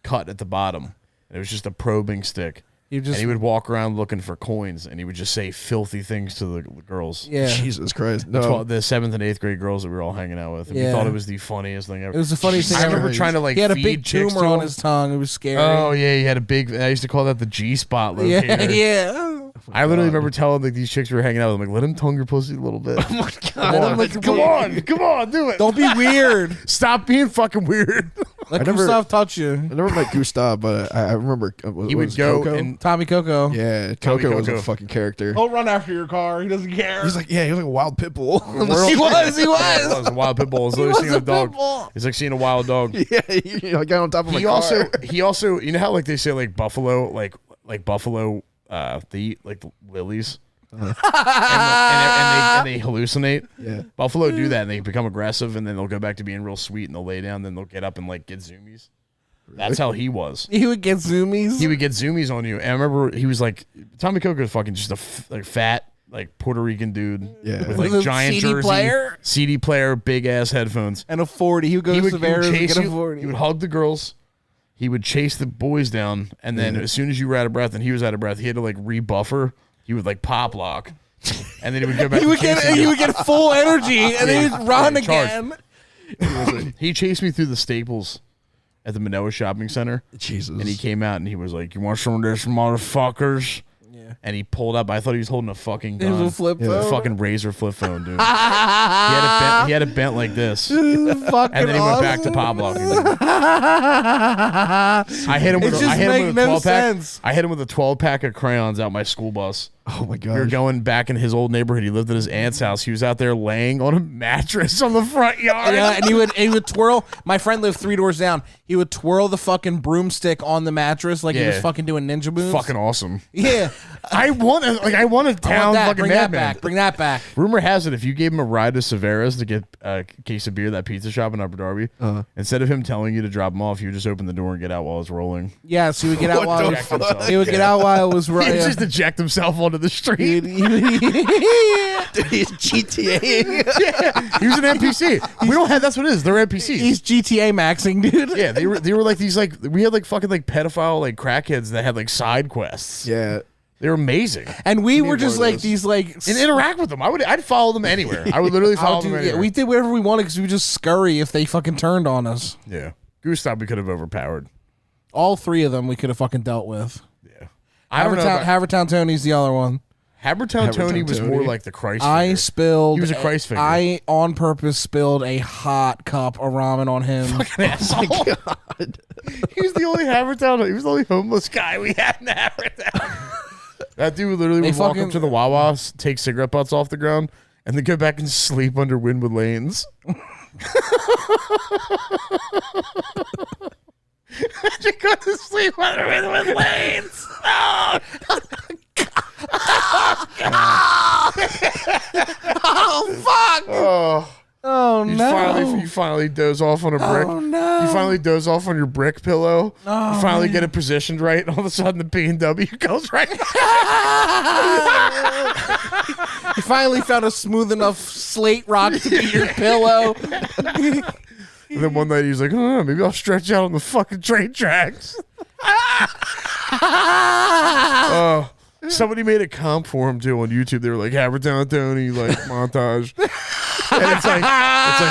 cut at the bottom. And it was just a probing stick. He just And he would walk around looking for coins, and he would just say filthy things to the girls. yeah. Jesus Christ. The No. 7th and 8th grade girls that we were all hanging out with. And we Yeah. thought it was the funniest thing ever. It was the funniest thing I ever. remember trying to like He had a feed big chicks tumor to on him. his tongue. It was scary. Oh yeah, he had a big. I used to call that the G spot locator. yeah, yeah. I literally remember telling like these chicks we were hanging out with. I'm like, let him tongue your pussy a little bit. Oh my Come God. on, come on, do it. Don't be weird. Stop being fucking weird. Let I never- Gustav touch you. I never met Gustav, but I remember He would go Coco? and Tommy Coco. Yeah, Tommy Coco was Coco. a fucking character. He'll run after your car. He doesn't care. He's like, yeah, he was like a wild pit bull. He was. It was a wild pit bull. It's literally seeing a dog. bull. It's like seeing a wild dog. yeah, he like, got on top of my He car. also, you know how like they say like buffalo, like buffalo, they eat like lilies, and they hallucinate. Yeah. Buffalo do that, and they become aggressive, and then they'll go back to being real sweet, and they'll lay down, then they'll get up and like get zoomies. That's how he was. He would get zoomies. He would get zoomies on you, and I remember he was like Tommy Coco was fucking just a fat like Puerto Rican dude Yeah. with With like a giant CD jersey, player? CD player, big ass headphones. And a 40. He would go to Severo's and get a you. 40. He would hug the girls. He would chase the boys down, and then as soon as you were out of breath and he was out of breath, he had to like rebuffer. He would like pop lock, and then he would go back. He would get full energy, and then he'd run charge. again. He chased me through the Staples at the Manoa Shopping Center, Jesus. and he came out and he was like, "You want some of this, motherfuckers?" And he pulled up. I thought he was holding a fucking gun. It was a flip A phone. fucking razor flip phone, dude. He had it bent like this, and then he went back to pop locking. I hit him with It I just hit him make with a no 12 pack. sense. I hit him with a 12 pack of crayons out my school bus. Oh my We were god. going back in his old neighborhood. He lived at his aunt's house. He was out there laying on a mattress on the front yard. Yeah, and he would twirl. My friend lived 3 doors down. He would twirl the fucking broomstick on the mattress like he was Yeah. fucking doing ninja moves. Fucking awesome. Yeah. I want a I want town that. fucking Bring that madman. back. Bring that back. Rumor has it if you gave him a ride to Severo's to get a case of beer, that pizza shop in Upper Darby, instead of him telling you to drop him off, you would just open the door and get out while it's rolling. Yeah, so he would get out while Eject himself. he would get out while it was He would right. just eject himself onto the street. He's GTA. He was an NPC. We don't have. That's what it is. They're NPCs. He's GTA maxing, dude. Yeah, they were like these like we had like fucking like pedophile like crackheads that had like side quests. Yeah. They were amazing. And we need were just more of like those. these like And interact with them. I'd follow them anywhere. I would literally follow them anywhere. yeah, we did whatever we wanted because we would just scurry if they fucking turned on us. Yeah. Gustav we could have overpowered. All 3 of them we could have fucking dealt with. Yeah. I don't know. Havertown Tony's the other one. Havertown Tony was Tony. more like the Christ I figure. spilled. He was a Christ figure. I on purpose spilled a hot cup of ramen on him. Asshole. He was the only Havertown. He was the only homeless guy we had in Havertown. That dude literally would walk up to the Wawa, take cigarette butts off the ground, and then go back and sleep under Wynwood Lanes. Just go to sleep under Wynwood Lanes. Oh, Oh fuck! oh. Oh You no! finally doze off on a brick. Oh, no. You finally doze off on your brick pillow. Oh, you finally get it positioned right. All of a sudden, the B&W goes right. You finally found a smooth enough slate rock to be your pillow. And then one night he's like, oh, maybe I'll stretch out on the fucking train tracks. Oh, somebody made a comp for him too on YouTube. They were like, Havertown Tony, like montage. And it's like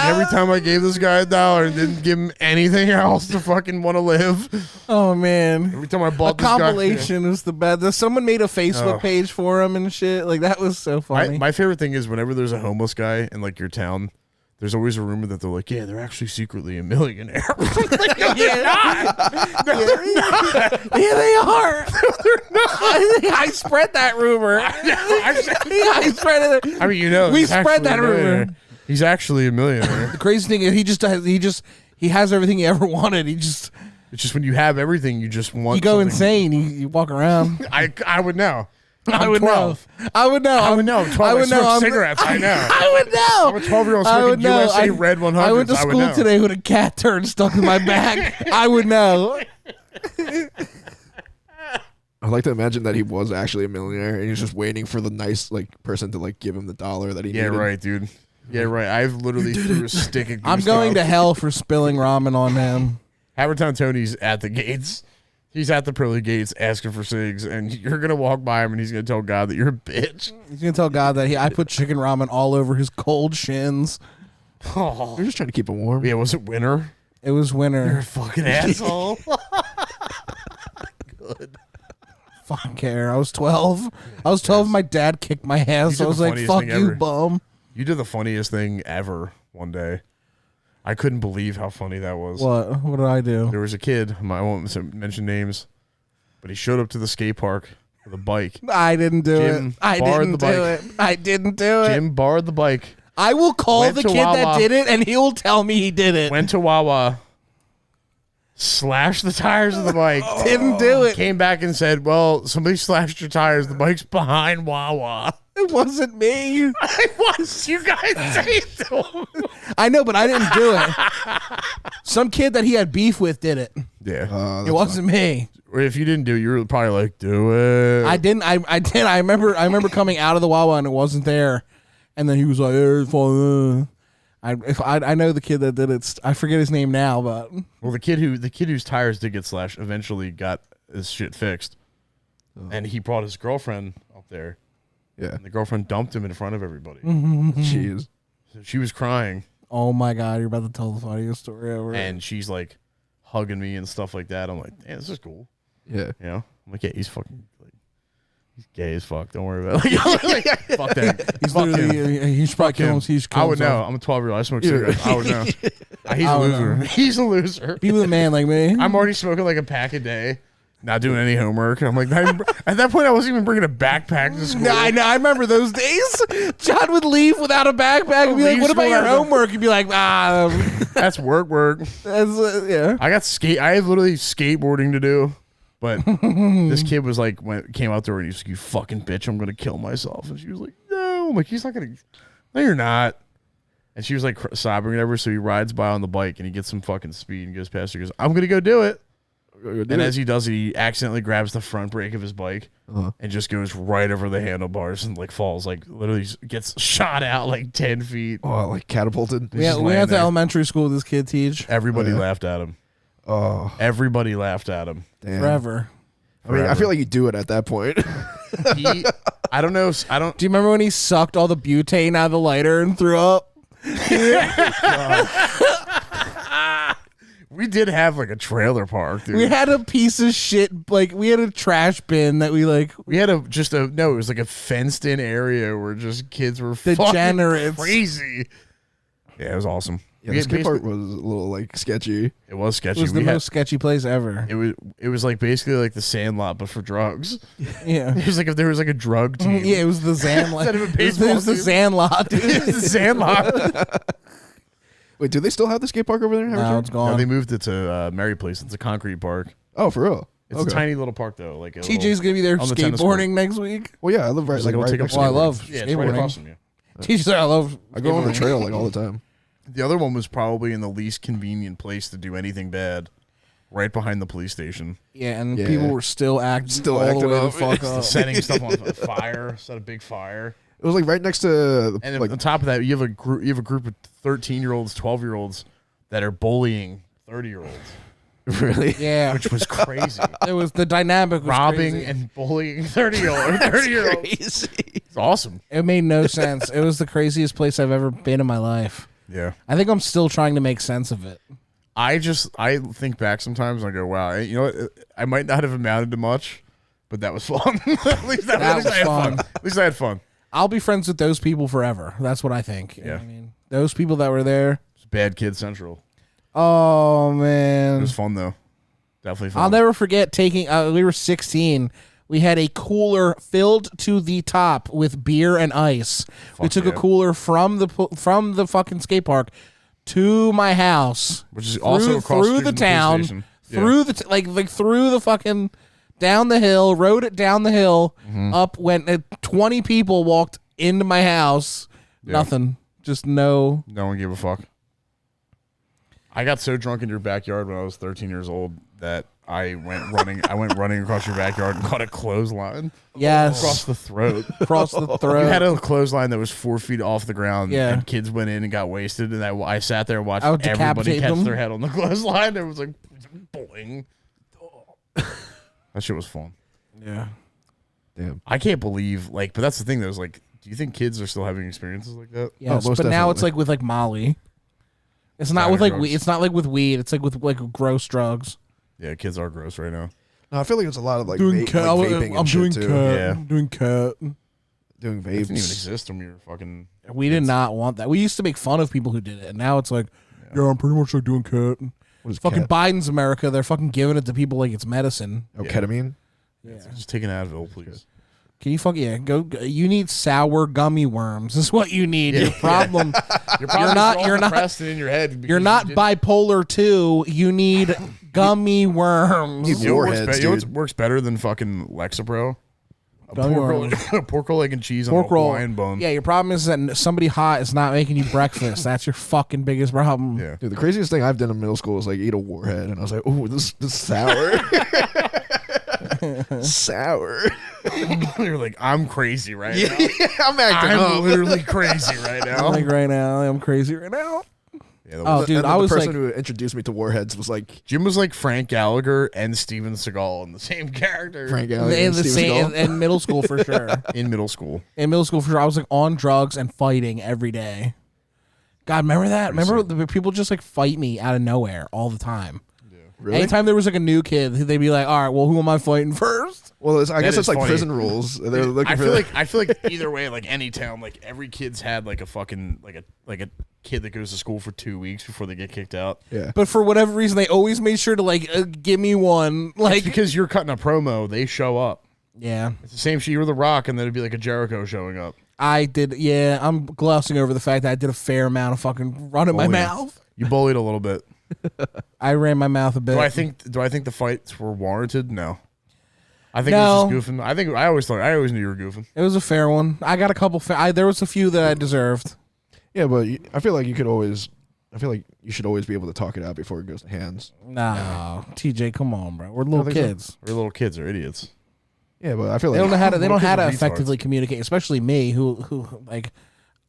every time I gave this guy $1 and didn't give him anything else to fucking want to live. Oh man! Every time I A bought this guy, compilation was the best. Someone made a Facebook Oh. page for him and shit. Like that was so funny. My favorite thing is whenever there's a homeless guy in like your town, there's always a rumor that they're like, yeah, they're actually secretly a millionaire. Like, no, they're not. No, they're not. Yeah, they are. They're not. I spread that rumor. I spread it. I mean, you know, We he's spread actually that a millionaire. rumor. He's actually a millionaire. The crazy thing is he has everything he ever wanted. It's just when you have everything, you just want. You go something. insane. You walk around. I would know. I I'm would 12. know. I would know. I would know. I'm 12. I smoke cigarettes. I know. I would know. I'm a 12-year-old I smoking would know. USA Red 100s. I went to I would school know. today with a cat turd stuck in my back. I would know. I like to imagine that he was actually a millionaire and he's just waiting for the nice like person to like give him the $1 that he Yeah, needed. right, dude. Yeah, right. I've literally threw a stick at I'm Gustav. going to hell for spilling ramen on him. Havertown Tony's at the gates. He's at the pearly gates asking for cigs, and you're gonna walk by him, and he's gonna tell God that you're a bitch. He's gonna tell God that I put chicken ramen all over his cold shins. Oh, They're just trying to keep him warm. yeah. Was it winter? It was You're a winter. fucking asshole. Good. Fucking care. I was 12. I was 12. My dad kicked my ass. did I was the like, funniest "Fuck thing you, ever. bum." You did the funniest thing ever one day. I couldn't believe how funny that was. What? What did I do? There was a kid. I won't mention names, but he showed up to the skate park with a bike. I didn't do Jim it. I borrowed didn't the do bike. it. I didn't do it. Jim borrowed the bike, I will call went the to kid that Wawa. did it, and he will tell me he did it. went to Wawa, slashed the tires of the bike. Didn't do it. Came back and said, well, somebody slashed your tires. The bike's behind Wawa. It wasn't me. It was. You guys say it to him. I know, but I didn't do it. Some kid that he had beef with did it. Yeah. It wasn't me. Or if you didn't do it, you were probably like, do it. I didn't. I did. I remember coming out of the Wawa and it wasn't there, and then he was like, "It's fine." I know the kid that did it. I forget his name now, but Well, the kid whose tires did get slashed eventually got his shit fixed, and he brought his girlfriend up there. Yeah. And the girlfriend dumped him in front of everybody. Jeez. So she was crying, oh my god, you're about to tell the funniest story ever. and she's like hugging me and stuff like that. I'm like, damn, this is cool. Yeah. You know, I'm like, yeah, he's fucking like, he's gay as fuck. Don't worry about it. Like, fuck that. he's Fuck him. literally he should probably kill him. He should kill I would know. himself. I'm a 12-year-old. I smoke cigarettes. I would know. He's a loser. He's a loser. Be with a man like me. I'm already smoking like a pack a day, not doing any homework. I'm like, at that point, I wasn't even bringing a backpack to school. I know. I remember those days. John would leave without a backpack and be like, Leave "What about school your without a- homework?" He'd be like, That's work. that's, yeah." I had literally skateboarding to do, but this kid was like, came out there and he's like, "You fucking bitch, I'm gonna kill myself." And she was like, "No," I'm like, "He's not gonna." No, you're not. And she was like sobbing and whatever. So he rides by on the bike and he gets some fucking speed and goes past her. He goes, "I'm gonna go do it." And as he does it, he accidentally grabs the front brake of his bike and just goes right over the handlebars and like falls, like literally gets shot out like 10 feet. Oh, like catapulted. Yeah, we went to elementary school. This kid teach Everybody laughed at him. Oh, Everybody laughed at him. damn. forever. I mean, I feel like you do it at that point. I don't know. I don't. Do you remember when he sucked all the butane out of the lighter and threw up? We did have like a trailer park, dude. We had a piece of shit, like we had a trash bin that we like. We had it was like a fenced in area where just kids were Degenerates. fucking crazy. Yeah, it was awesome. Yeah, the skate park was a little like sketchy. It was sketchy. It was the most sketchy place ever. It was like basically like the Sandlot, but for drugs. Yeah. It was like if there was like a drug team. Yeah, it was the Sandlot. Instead of a It baseball was the team. Sandlot, dude. It was the Sandlot. Wait, do they still have the skate park over there? No, it's No, gone. they moved it to Mary Place. It's a concrete park. Oh, for real? It's a tiny little park though. Like TJ's gonna be there on the tennis court. skateboarding next week. Well, yeah, I live right, It's like, like, right take up next to Well, I it. love Yeah, it's right skateboarding. across from you. TJ's like, I love. I go on the skateboarding. trail like all the time. The other one was probably in the least convenient place to do anything bad, right behind the police station. Yeah, and Yeah. people were still acting Still all acting the way up. the fuck up. Setting stuff on fire, set a big fire. It was like right next to And like on top of that, you have a group of 13-year-olds, 12-year-olds that are bullying 30-years. really. Yeah, Which was crazy. it was the dynamic was Robbing crazy. and bullying 30-year-olds. Crazy. It's awesome. It made no sense. It was the craziest place I've ever been in my life. Yeah. I think I'm still trying to make sense of it. I think back sometimes and I go, wow, you know what? I might not have amounted to much, but that was fun. At least I was had fun. At least I had fun. I'll be friends with those people forever. That's what I think. Yeah. I mean, those people that were there. It's Bad Kid Central. Oh It man, was fun though. Definitely fun. I'll never forget taking. We were 16. We had a cooler filled to the top with beer and ice. We Fuck took yeah. a cooler from the fucking skate park to my house, Which is also across through street the from town, police station. Yeah. through the like through the fucking down the hill, rode it down the hill, Mm-hmm. up went 20 people walked into my house. Yeah. Nothing, just no. No one gave a fuck. I got so drunk in your backyard when I was 13 years old that I went running across your backyard and caught a clothesline Yes, across the throat. across the throat. You had a clothesline that was 4 feet off the ground. Yeah. And kids went in and got wasted. And I sat there and watched I would everybody decapitate catch them. their head on the clothesline. It was like, boing. That shit was fun. Yeah. Damn. I can't believe, like, but that's the thing, though, is like, do you think kids are still having experiences like that? Yes, most but now it's definitely. like with like Molly. It's not Powder with like drugs. weed. It's not like with weed. It's like with like gross drugs. Yeah, kids are gross right now. No, I feel like it's a lot of like, Doing like vaping and I'm shit doing too. cut. Yeah. I'm doing cut. Doing It didn't even vapes. exist when we were fucking. We did not want that. We used to make fun of people who did it, and now it's like, yeah, I'm pretty much like doing cut. What is Fucking cat? Biden's America. They're fucking giving it to people like it's medicine. Oh, Yeah. ketamine. Just take an Advil, please. Can you fuck go? You need sour gummy worms. Is what you need. Your problem. You're you're not- depressed and in your head. because You're not didn't- bipolar 2. You need gummy worms. You- You know what works, Warheads, you know what dude. works better than fucking Lexapro? A Gummy pork roll, worms. pork roll, egg and cheese Pork on a roll. Hawaiian bone. Yeah, your problem is that somebody hot is not making you breakfast. That's your fucking biggest problem. Yeah. Dude, the craziest thing I've done in middle school was like eat a warhead, and I was like, "Oh, this is sour." Sour. You're like, I'm crazy right now. I'm acting I'm up. literally crazy right now. Like right now, I'm crazy right now. Yeah, Oh, dude, And I was the person like, who introduced me to Warheads was like Jim was like Frank Gallagher and Steven Seagal in the same character. Frank Gallagher in and the Steven same Seagal. in middle school for sure. In middle school. In middle school for sure, I was like on drugs and fighting every day. God, remember that? Remember the people just like fight me out of nowhere all the time. Really? Anytime there was like a new kid, they'd be like, "All right, well, who am I fighting first?" Well, I guess is it's like funny. prison rules. They're looking I for feel like either way, like any town, like every kid's had like a fucking like a kid that goes to school for 2 weeks before they get kicked out. yeah. But for whatever reason, they always made sure to like give me one. Like, It's because you're cutting a promo, they show up. yeah, It's the same shit. You were the Rock, and then it'd be like a Jericho showing up. I did. Yeah, I'm glossing over the fact that I did a fair amount of fucking running my Oh, yeah. mouth. You bullied a little bit. I ran my mouth a bit. Do I think the fights were warranted? No. I think No. it was just goofing. I always knew you were goofing. It was a fair one. I got a couple. There was a few that I deserved. Yeah, but I feel like you could always. I feel like you should always be able to talk it out before it goes to hands. No, TJ, come on, bro. We're little think so. kids. We're little kids are idiots. Yeah, but I feel They like don't know how to. They don't know how to Little kids are effectively communicate, especially me, who like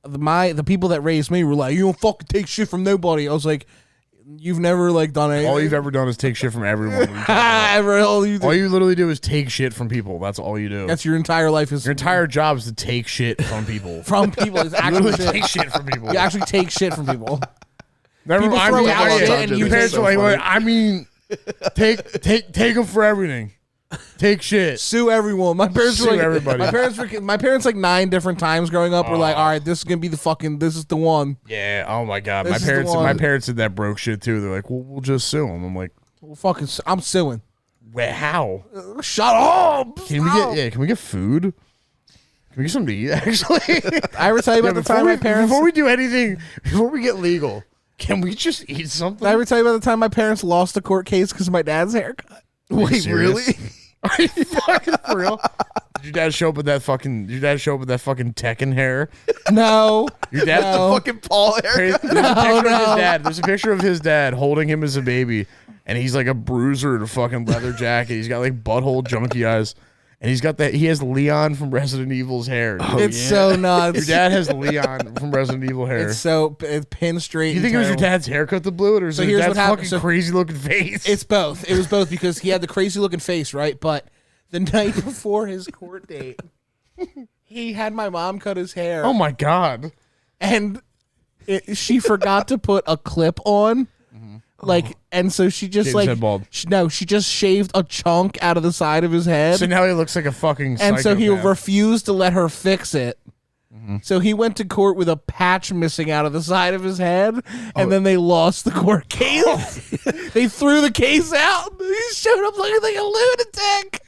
the people that raised me were like, "You don't fucking take shit from nobody." I was like, "You've never like done anything. All you've ever done is take shit from everyone. all you do. All you literally do is take shit from people. That's all you do. That's your entire life is Your entire job is to take shit from people. from people. It's actually Literally shit. take shit from people. You actually take shit from people. Never people mind. throw I out mean, shit yeah, and your you parents take are like, so "Wait, I mean, take them for everything. Take shit. Sue everyone. My parents Sue were like, everybody. My parents like 9 different times growing up were like, "All right, this is gonna be this is the one." Yeah. Oh my god. This My is the parents. one. My parents did that broke shit too. They're like, "Well, we'll just sue them." I'm like, Well, fucking, I'm suing. "Wait, how? Shut up. Can we get? Yeah. Can we get food? Can we get something to eat? Actually, I ever tell you about the time my parents? before we do anything, before we get legal, can we just eat something? Did I ever tell you about the time my parents lost a court case because of my dad's haircut? wait, serious? really? Are you fucking for real? Did your dad show up with that fucking? Did your dad show up with that fucking Tekken hair? No. Your dad. No. Fucking Paul haircut. There's a picture of no. his dad. There's a picture of his dad holding him as a baby, and he's like a bruiser in a fucking leather jacket. He's got like butthole junky eyes, and he's got that. He has Leon from Resident Evil's hair. It's so nuts. Your dad has Leon from Resident Evil hair. It's pin straight. You think it was your dad's haircut that blew it, or is So it here's his what dad's happened. fucking So- crazy looking face? It's both. It was both because he had the crazy looking face, right? But the night before his court date, he had my mom cut his hair. oh my god. And she forgot to put a clip on. Like, and so she just Shaved his like, head bald. she just shaved a chunk out of the side of his head. So now he looks like a fucking. And so he psychopath. refused to let her fix it. So he went to court with a patch missing out of the side of his head, and then they lost the court case. They threw the case out. He showed up looking like a lunatic.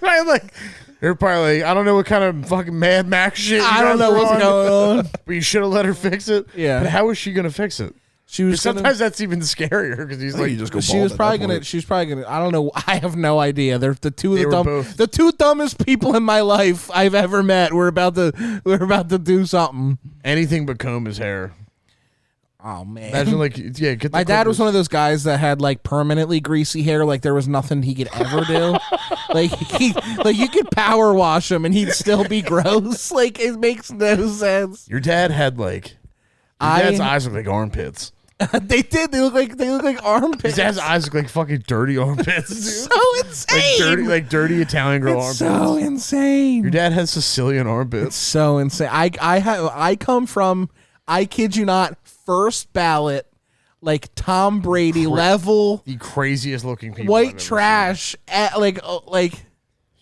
Right, like they're probably like, I don't know what kind of fucking Mad Max shit. I don't know what's going on. But you should have let her fix it. Yeah. But how was she gonna fix it? She was Sometimes that's even scarier because he's like, you just go She bald was at probably that gonna. point. She's probably gonna. I don't know. I have no idea. They're the two of They the were dumb, both- the two dumbest people in my life I've ever met. We're about to do something. anything but comb his hair. Oh man. Imagine like, yeah. Get the My dad was clippers. one of those guys that had like permanently greasy hair, like there was nothing he could ever do. like you could power wash him and he'd still be gross. Like it makes no sense. Your dad had like. Your dad's eyes look like armpits. They did. They look like armpits. His dad's eyes look like fucking dirty armpits, dude. so insane. like dirty Italian girl It's armpits. so insane. Your dad has Sicilian armpits. So insane. I come from, I kid you not, first ballot, like Tom Brady level, The craziest looking people. I've white ever trash. Like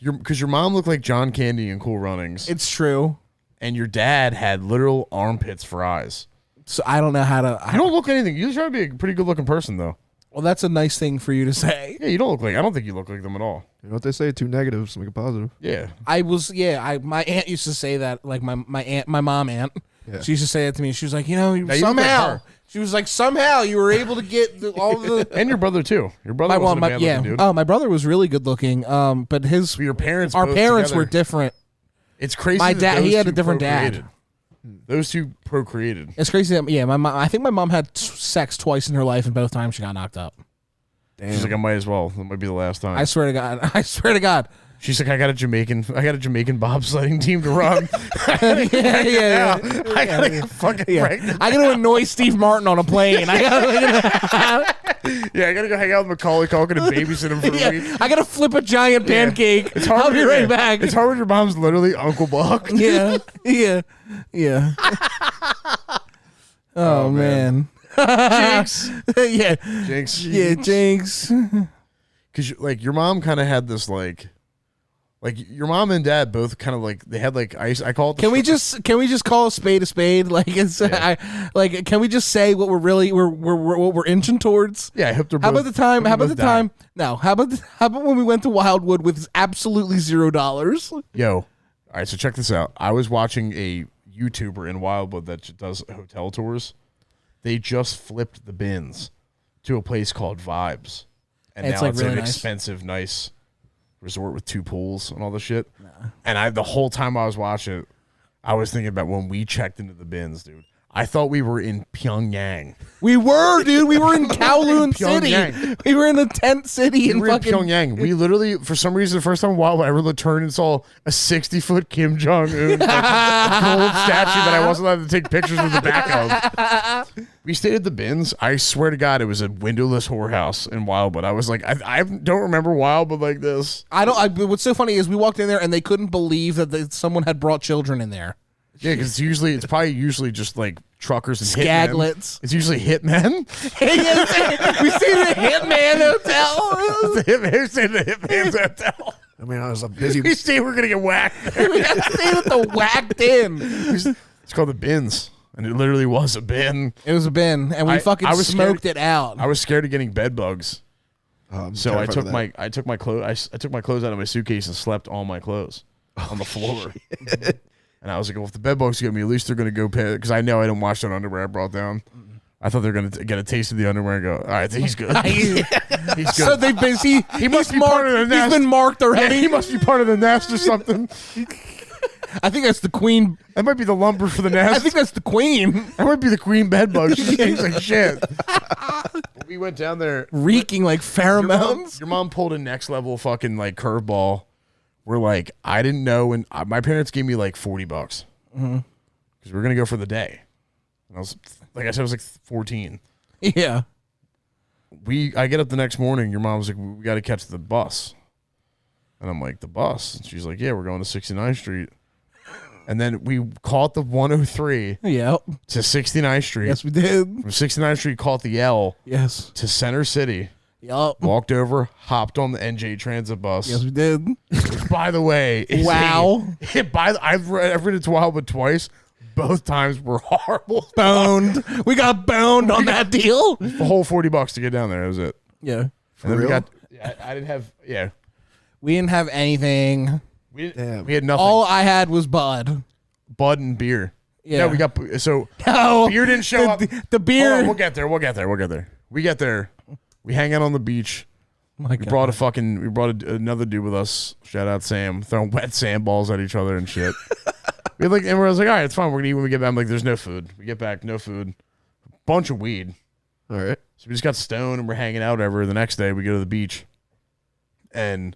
Because your mom looked like John Candy in Cool Runnings, it's true. and your dad had literal armpits for eyes. So I don't know how to. You don't look anything. You try to be a pretty good looking person, though. Well, that's a nice thing for you to say. Yeah, you don't look like. I don't think you look like them at all. You know what they say? 2 negatives make a positive. Yeah. My aunt used to say that, like my mom aunt. Yeah. She used to say that to me. She was like, you know, you look like somehow. her. She was like, somehow you were able to get all the. And your brother too. Your brother My wasn't mom, a bad looking dude. Oh, my brother was really good looking. But his, But your parents. our both parents together- were different. It's crazy. My that dad, he those had a two different procreated. dad. Those two procreated. It's crazy that my mom. I think my mom had sex twice in her life, and both times she got knocked up. Damn. She's like, I might as well. That might be the last time. I swear to God. I swear to God. She's like, I got a Jamaican bobsledding team to run. yeah. I gotta get fucking pregnant. I gotta annoy Steve Martin on a plane. I gotta go hang out with Macaulay Culkin and babysit him for a week. I gotta flip a giant pancake. It's hard. I'll be right back. It's hard when your mom's literally Uncle Buck. Yeah. Oh man. Jinx. Yeah. Jinx. Yeah, Jinx. Because like your mom kind of had this like your mom and dad both kind of like they had like ice. I call it. Can we just call a spade a spade? Like it's can we just say what we're inching towards? Yeah, I hope they're. How about the time? How about when we went to Wildwood with absolutely $0? Yo, all right. So check this out. I was watching a YouTuber in Wildwood that does hotel tours. They just flipped the bins to a place called Vibes, and it's now like it's really an nice. expensive, nice resort with 2 pools and all this shit. And the whole time I was watching it, I was thinking about when we checked into the bins, dude. I thought we were in Pyongyang. We were, dude. We were in Kowloon Pyongyang. City. We were in the tent city in We were in fucking Pyongyang. We literally, for some reason, the first time in a while, I ever turned and saw a 60-foot Kim Jong-un gold statue that I wasn't allowed to take pictures with the back of. We stayed at the bins. I swear to God, it was a windowless whorehouse in Wildwood. I was like, I don't remember Wildwood like this. What's so funny is we walked in there and they couldn't believe that someone had brought children in there. Yeah, because it's probably usually just like truckers and Skaglets. hitmen. It's usually hitmen. We stayed at the Hitman Hotel. We stayed at the Hitman's hotel. I mean, I was a busy. We stayed. We're gonna get whacked. We got to stay at the Whacked In. It's called the Bins, and it literally was a bin. It was a bin, and we I fucking was smoked scared. it out. I was scared of getting bed bugs, so I terrified took of my that. I took my clothes. I took my clothes out of my suitcase and slept on my clothes on the floor. And I was like, well, if the bed bugs get me, at least they're going to go pay. Because I know I didn't wash that underwear I brought down. I thought they were going to get a taste of the underwear and go, all right, he's good. He's good. So they've been. He must be part of the nest. He's been marked already. He must be part of the nest or something. I think that's the queen. That might be the lumber for the nest. I think that's the queen. That might be the queen bed bug. She stinks like shit. We went down there. Reeking like pheromones. Your mom pulled a next level fucking like curveball. We're like, I didn't know, and my parents gave me like $40 because we were gonna go for the day. And I was like, I said, I was like 14. Yeah. I get up the next morning. Your mom was like, we got to catch the bus, and I'm like, the bus? And she's like, yeah, we're going to 69th Street. And then we caught the 103 Yep. to 69th Street. Yes, we did. From 69th Street, caught the L Yes. to Center City. Yup. Walked over, hopped on the NJ Transit bus. Yes, we did. Which, by the way, I've ridden to Wildwood twice. Both times were horrible. Boned. We got boned on that deal. The whole $40 to get down there. That was it. Yeah. And then real? we got. I didn't have. Yeah. We didn't have anything. We Damn. had nothing. All I had was Bud. Bud and beer. Yeah. No, we got so No. beer didn't show up. The beer. Hold on, we'll get there. We get there. We hang out on the beach. My We God. brought another dude with us. Shout out Sam, throwing wet sandballs at each other and shit. And we was like, all right, it's fine. We're gonna eat when we get back. I'm like, there's no food. We get back, no food. Bunch of weed. All right. So we just got stoned and we're hanging out. Whatever. The next day we go to the beach, and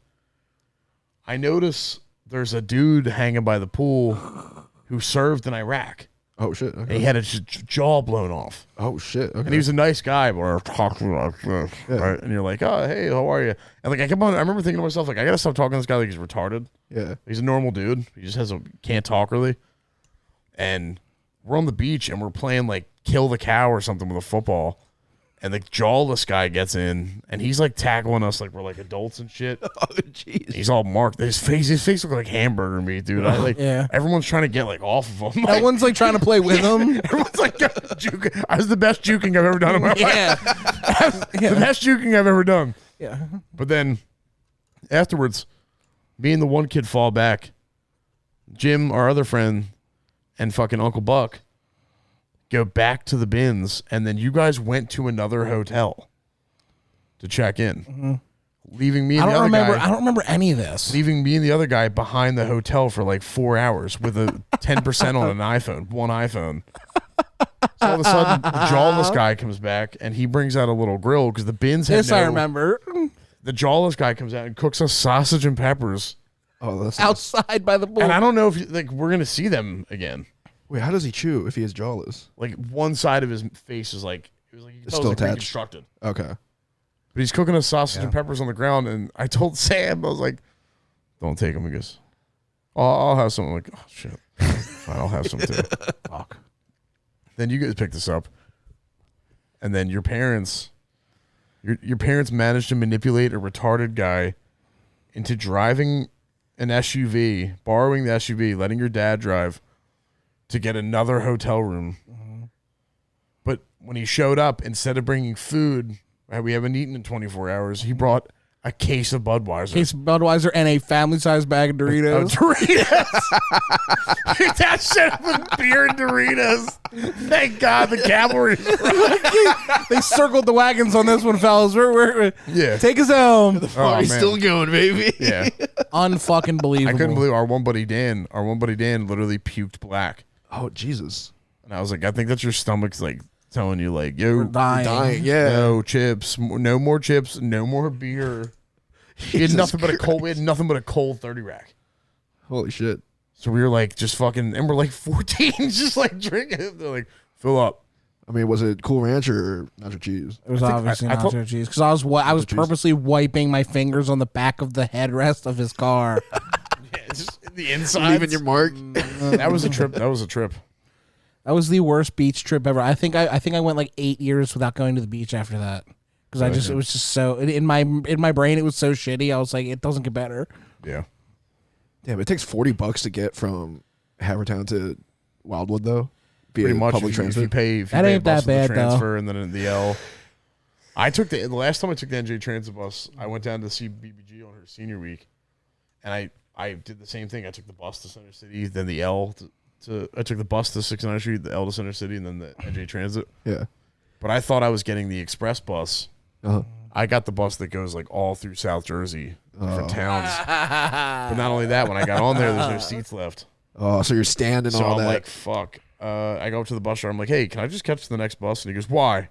I notice there's a dude hanging by the pool who served in Iraq. Oh shit. And Okay. he had his jaw blown off. Oh shit. Okay. And he was a nice guy, but we're talking like this, right? And you're like, oh, hey, how are you? And like, I remember thinking to myself, like, I gotta stop talking to this guy like he's retarded. Yeah. He's a normal dude. He just can't talk really. And we're on the beach and we're playing like kill the cow or something with a football. And the jawless guy gets in and he's like tackling us like we're like adults and shit. Oh jeez. He's all marked. His face looked like hamburger meat, dude. Yeah. Everyone's trying to get like off of him. Like, Everyone's like trying to play with him. everyone's like juking. I was the best juking I've ever done in my life. Yeah. The best juking I've ever done. Yeah. But then afterwards, me and the one kid fall back. Jim, our other friend, and fucking Uncle Buck go back to the bins, and then you guys went to another hotel to check in, leaving me and the other guy. I don't remember any of this. Leaving me and the other guy behind the hotel for like 4 hours with a 10% on an iPhone, one iPhone. all of a sudden, the jawless guy comes back and he brings out a little grill because the bins had Yes, I remember. The jawless guy comes out and cooks us sausage and peppers. Oh, that's Outside by the pool. And I don't know if we're gonna see them again. Wait, how does he chew if he is jawless? Like one side of his face is like it was like you could It's tell it was still like attached. reconstructed. Okay. But he's cooking us sausage and peppers on the ground, and I told Sam, I was like, "Don't take them." He goes, I'll have some." I'm like, "Oh shit, fine, I'll have some too." Fuck. Then you guys picked this up, and then your parents managed to manipulate a retarded guy into driving an SUV, borrowing the SUV, letting your dad drive to get another hotel room. But when he showed up, instead of bringing food, we haven't eaten in 24 hours, he brought a case of Budweiser. Case of Budweiser and a family-sized bag of Doritos. Doritos. That shit with beer and Doritos. Thank God the cavalry. They circled the wagons on this one, fellas. We're Yeah. take us home. Oh, He's man. still going, baby. Yeah. Unfucking believable. I couldn't believe our one buddy Dan literally puked black. Oh, Jesus. And I was like, I think that's your stomach's like telling you like, yo, We're dying. Dying, yeah. no chips, no more chips, no more beer. We had nothing but a cold 30 rack. Holy shit. So we were like just fucking, and we're like 14, just like drinking. They're like, fill up. I mean, was it Cool Ranch or nacho cheese? It was obviously I nacho cheese because I was purposely wiping my fingers on the back of the headrest of his car. Yeah, it's just the inside. Leaving your mark. That was a trip. That was a trip. That was the worst beach trip ever. I think I went like 8 years without going to the beach after that because it was just so in my brain it was so shitty. I was like, it doesn't get better. Yeah. Damn, it takes $40 to get from Havertown to Wildwood, though. Pretty much. Public If you transit. pay, That ain't bus that bad, the transfer and then in the L. I took the last time I took the NJ Transit bus. I went down to see BBG on her senior week, and I did the same thing. I took the bus to Center City, then the L I took the bus to 69th Street, the L to Center City, and then the NJ Transit. Yeah. But I thought I was getting the express bus. Uh-huh. I got the bus that goes like all through South Jersey, different Oh. towns. But not only that, when I got on there, there's no seats left. Oh, so you're standing So all I'm that. like, fuck. I go up to the bus driver. I'm like, hey, can I just catch the next bus? And he goes, why?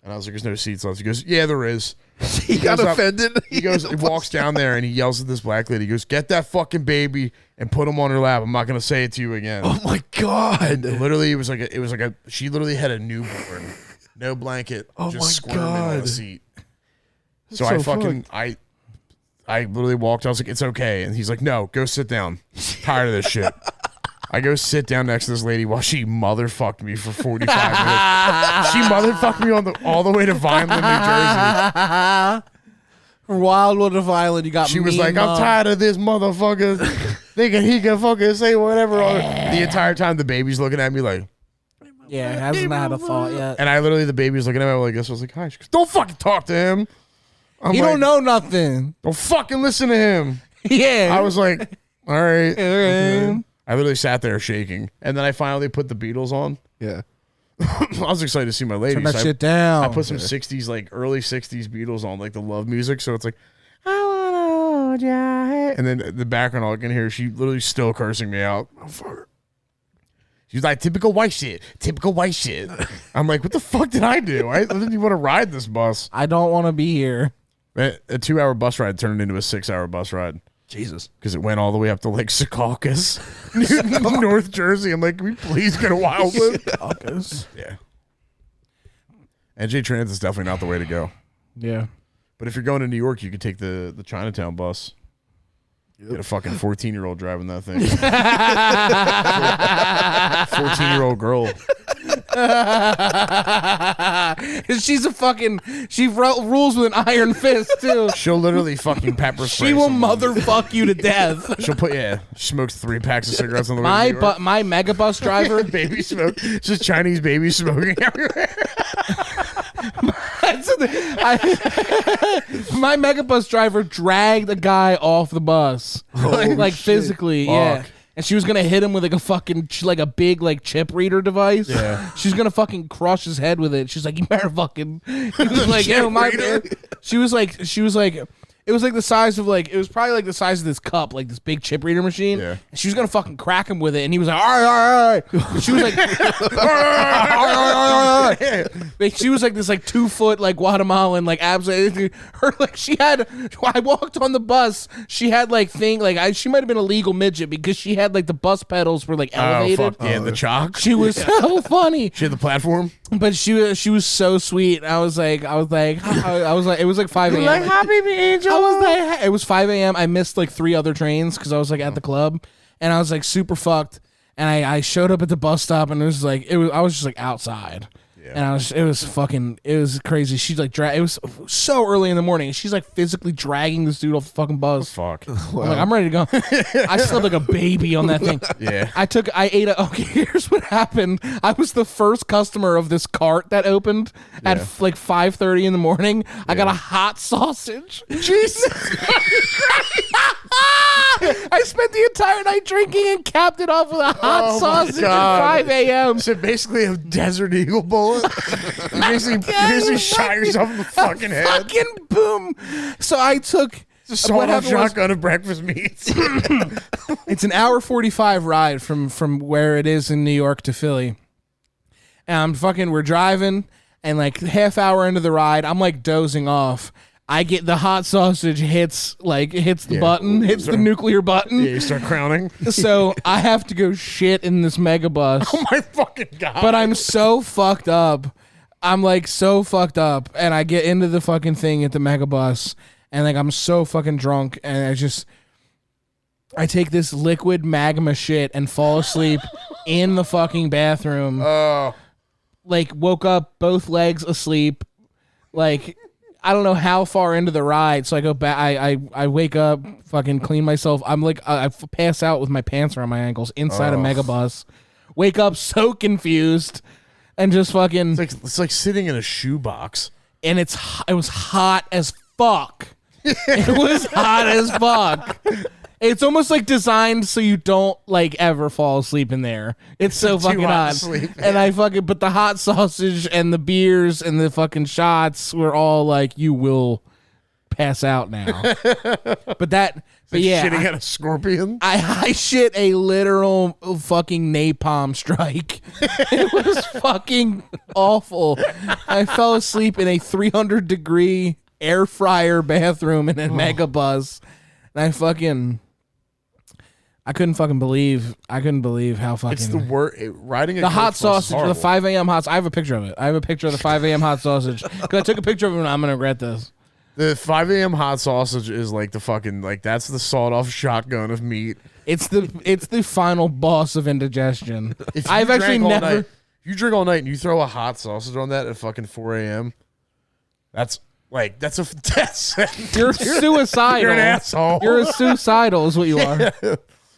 And I was like, there's no seats left. He goes, yeah, there is. he got goes up- offended. He goes, he walks down there and he yells at this black lady. He goes, get that fucking baby and put him on her lap. I'm not gonna say it to you again. Oh my God. Literally, it was like she literally had a newborn, no blanket, Oh just my squirming on God. the seat. So so I fucking I literally walked. I was like, it's okay, and he's like, no, go sit down. Tired of this shit. I go sit down next to this lady while she motherfucked me for 45 minutes. She motherfucked me all the way to Vineland, New Jersey. From Wildwood to Island, you got. She was me, like, Mom. I'm tired of this motherfucker thinking he can fucking say whatever. The entire time the baby's looking at me like, Yeah, hasn't had a thought yet. and I literally, the baby's looking at me like this. I was like, hi. She goes, don't fucking talk to him. I'm You like, don't know nothing. Don't fucking listen to him. Yeah. I was like, all right. Alright. I literally sat there shaking. And then I finally put the Beatles on. Yeah. I was excited to see my lady. Turn that So shit down. I put some 60s, like early 60s Beatles on, like the love music. So it's like, I wanna hold your hand. And then the background, all I can hear, she literally still cursing me out. She's like, typical white shit. Typical white shit. I'm like, what the fuck did I do? I didn't even want to ride this bus. I don't want to be here. A 2-hour bus ride turned into a 6-hour bus ride. Jesus. Because it went all the way up to like Secaucus, North Jersey. I'm like, can we please go to Wildwood? Yeah. NJ Transit is definitely not the way to go. Yeah. But if you're going to New York, you could take the Chinatown bus. Get a fucking 14-year-old driving that thing. 14-year-old girl. She's a fucking. She rules with an iron fist too. She'll literally fucking pepper spray. She will someone. motherfuck you to death. She'll put, she smokes 3 packs of cigarettes on the way to New York. My megabus driver. Baby smoke. Just Chinese babies smoking everywhere. My megabus driver dragged a guy off the bus, like shit. physically, yeah. Fuck. And she was gonna hit him with like a fucking like a big like chip reader device. Yeah. She's gonna fucking crush his head with it. She's like, you better fucking. He was like, yo, my. She was like, It was like the size of it was probably like the size of this cup, like this big chip reader machine. Yeah. And she was gonna fucking crack him with it, and he was like, all right. And she was like, like, she was like this 2 foot like Guatemalan like absolutely her like she had. I walked on the bus. She had she might have been a legal midget because she had like the bus pedals were like elevated. Oh fuck yeah, the chalk. She was so funny. She had the platform. But she was so sweet. I was like, it was like 5 a.m. Like, hi, baby angel. I was like, it was 5 a.m. I missed like 3 other trains because I was like at the club, and I was like super fucked. And I showed up at the bus stop, and I was just like outside. And it was crazy. She's like, it was so early in the morning. She's like physically dragging this dude off the fucking bus. Fuck. I'm like, I'm ready to go. I slept like a baby on that thing. Yeah. Okay, here's what happened. I was the first customer of this cart that opened at like 5:30 in the morning. I got a hot sausage. Jesus. I spent the entire night drinking and capped it off with a hot sausage at 5 a.m. So basically a Desert Eagle bullet. You basically shot yourself in the fucking head. Fucking boom. So I took It's a sawed-off shotgun of breakfast meats. It's an hour 45 ride from where it is in New York to Philly. And we're driving, and like half hour into the ride, I'm like dozing off. I get the hot sausage hits the button, hits the nuclear button. Yeah, you start crowning. So I have to go shit in this megabus. Oh my fucking god. But I'm so fucked up. I'm like so fucked up, and I get into the fucking thing at the megabus, and like I'm so fucking drunk, and I take this liquid magma shit and fall asleep in the fucking bathroom. Oh. Like woke up both legs asleep. Like I don't know how far into the ride, so I go back. I wake up, fucking clean myself. I'm like I pass out with my pants around my ankles inside a megabus. Wake up so confused, and just fucking. It's like sitting in a shoebox. And it was hot as fuck. It was hot as fuck. It's almost like designed so you don't like ever fall asleep in there. It's so fucking hot. And but the hot sausage and the beers and the fucking shots were all like, you will pass out now. But yeah, shitting at a scorpion. I shit a literal fucking napalm strike. It was fucking awful. I fell asleep in a 300-degree air fryer bathroom in a megabus, and I couldn't believe how fucking. It's the worst. Riding a the hot coach bus is sausage, the 5 a.m. hot. I have a picture of it. I have a picture of the 5 a.m. hot sausage because I took a picture of it, and I'm gonna regret this. The 5 a.m. hot sausage is like the fucking that's the sawed-off shotgun of meat. It's the final boss of indigestion. I've actually never. If you drink all night and you throw a hot sausage on that at fucking 4 a.m., that's a death sentence. You're suicidal. You're an asshole. You're suicidal is what you are.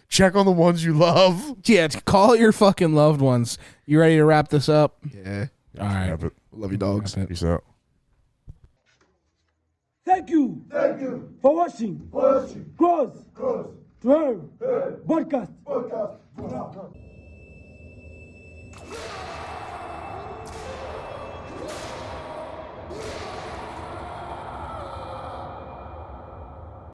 Check on the ones you love. Yeah, call your fucking loved ones. You ready to wrap this up? Yeah. All right. Love you, dogs. Peace out. Thank you for watching. Close. 12 podcast.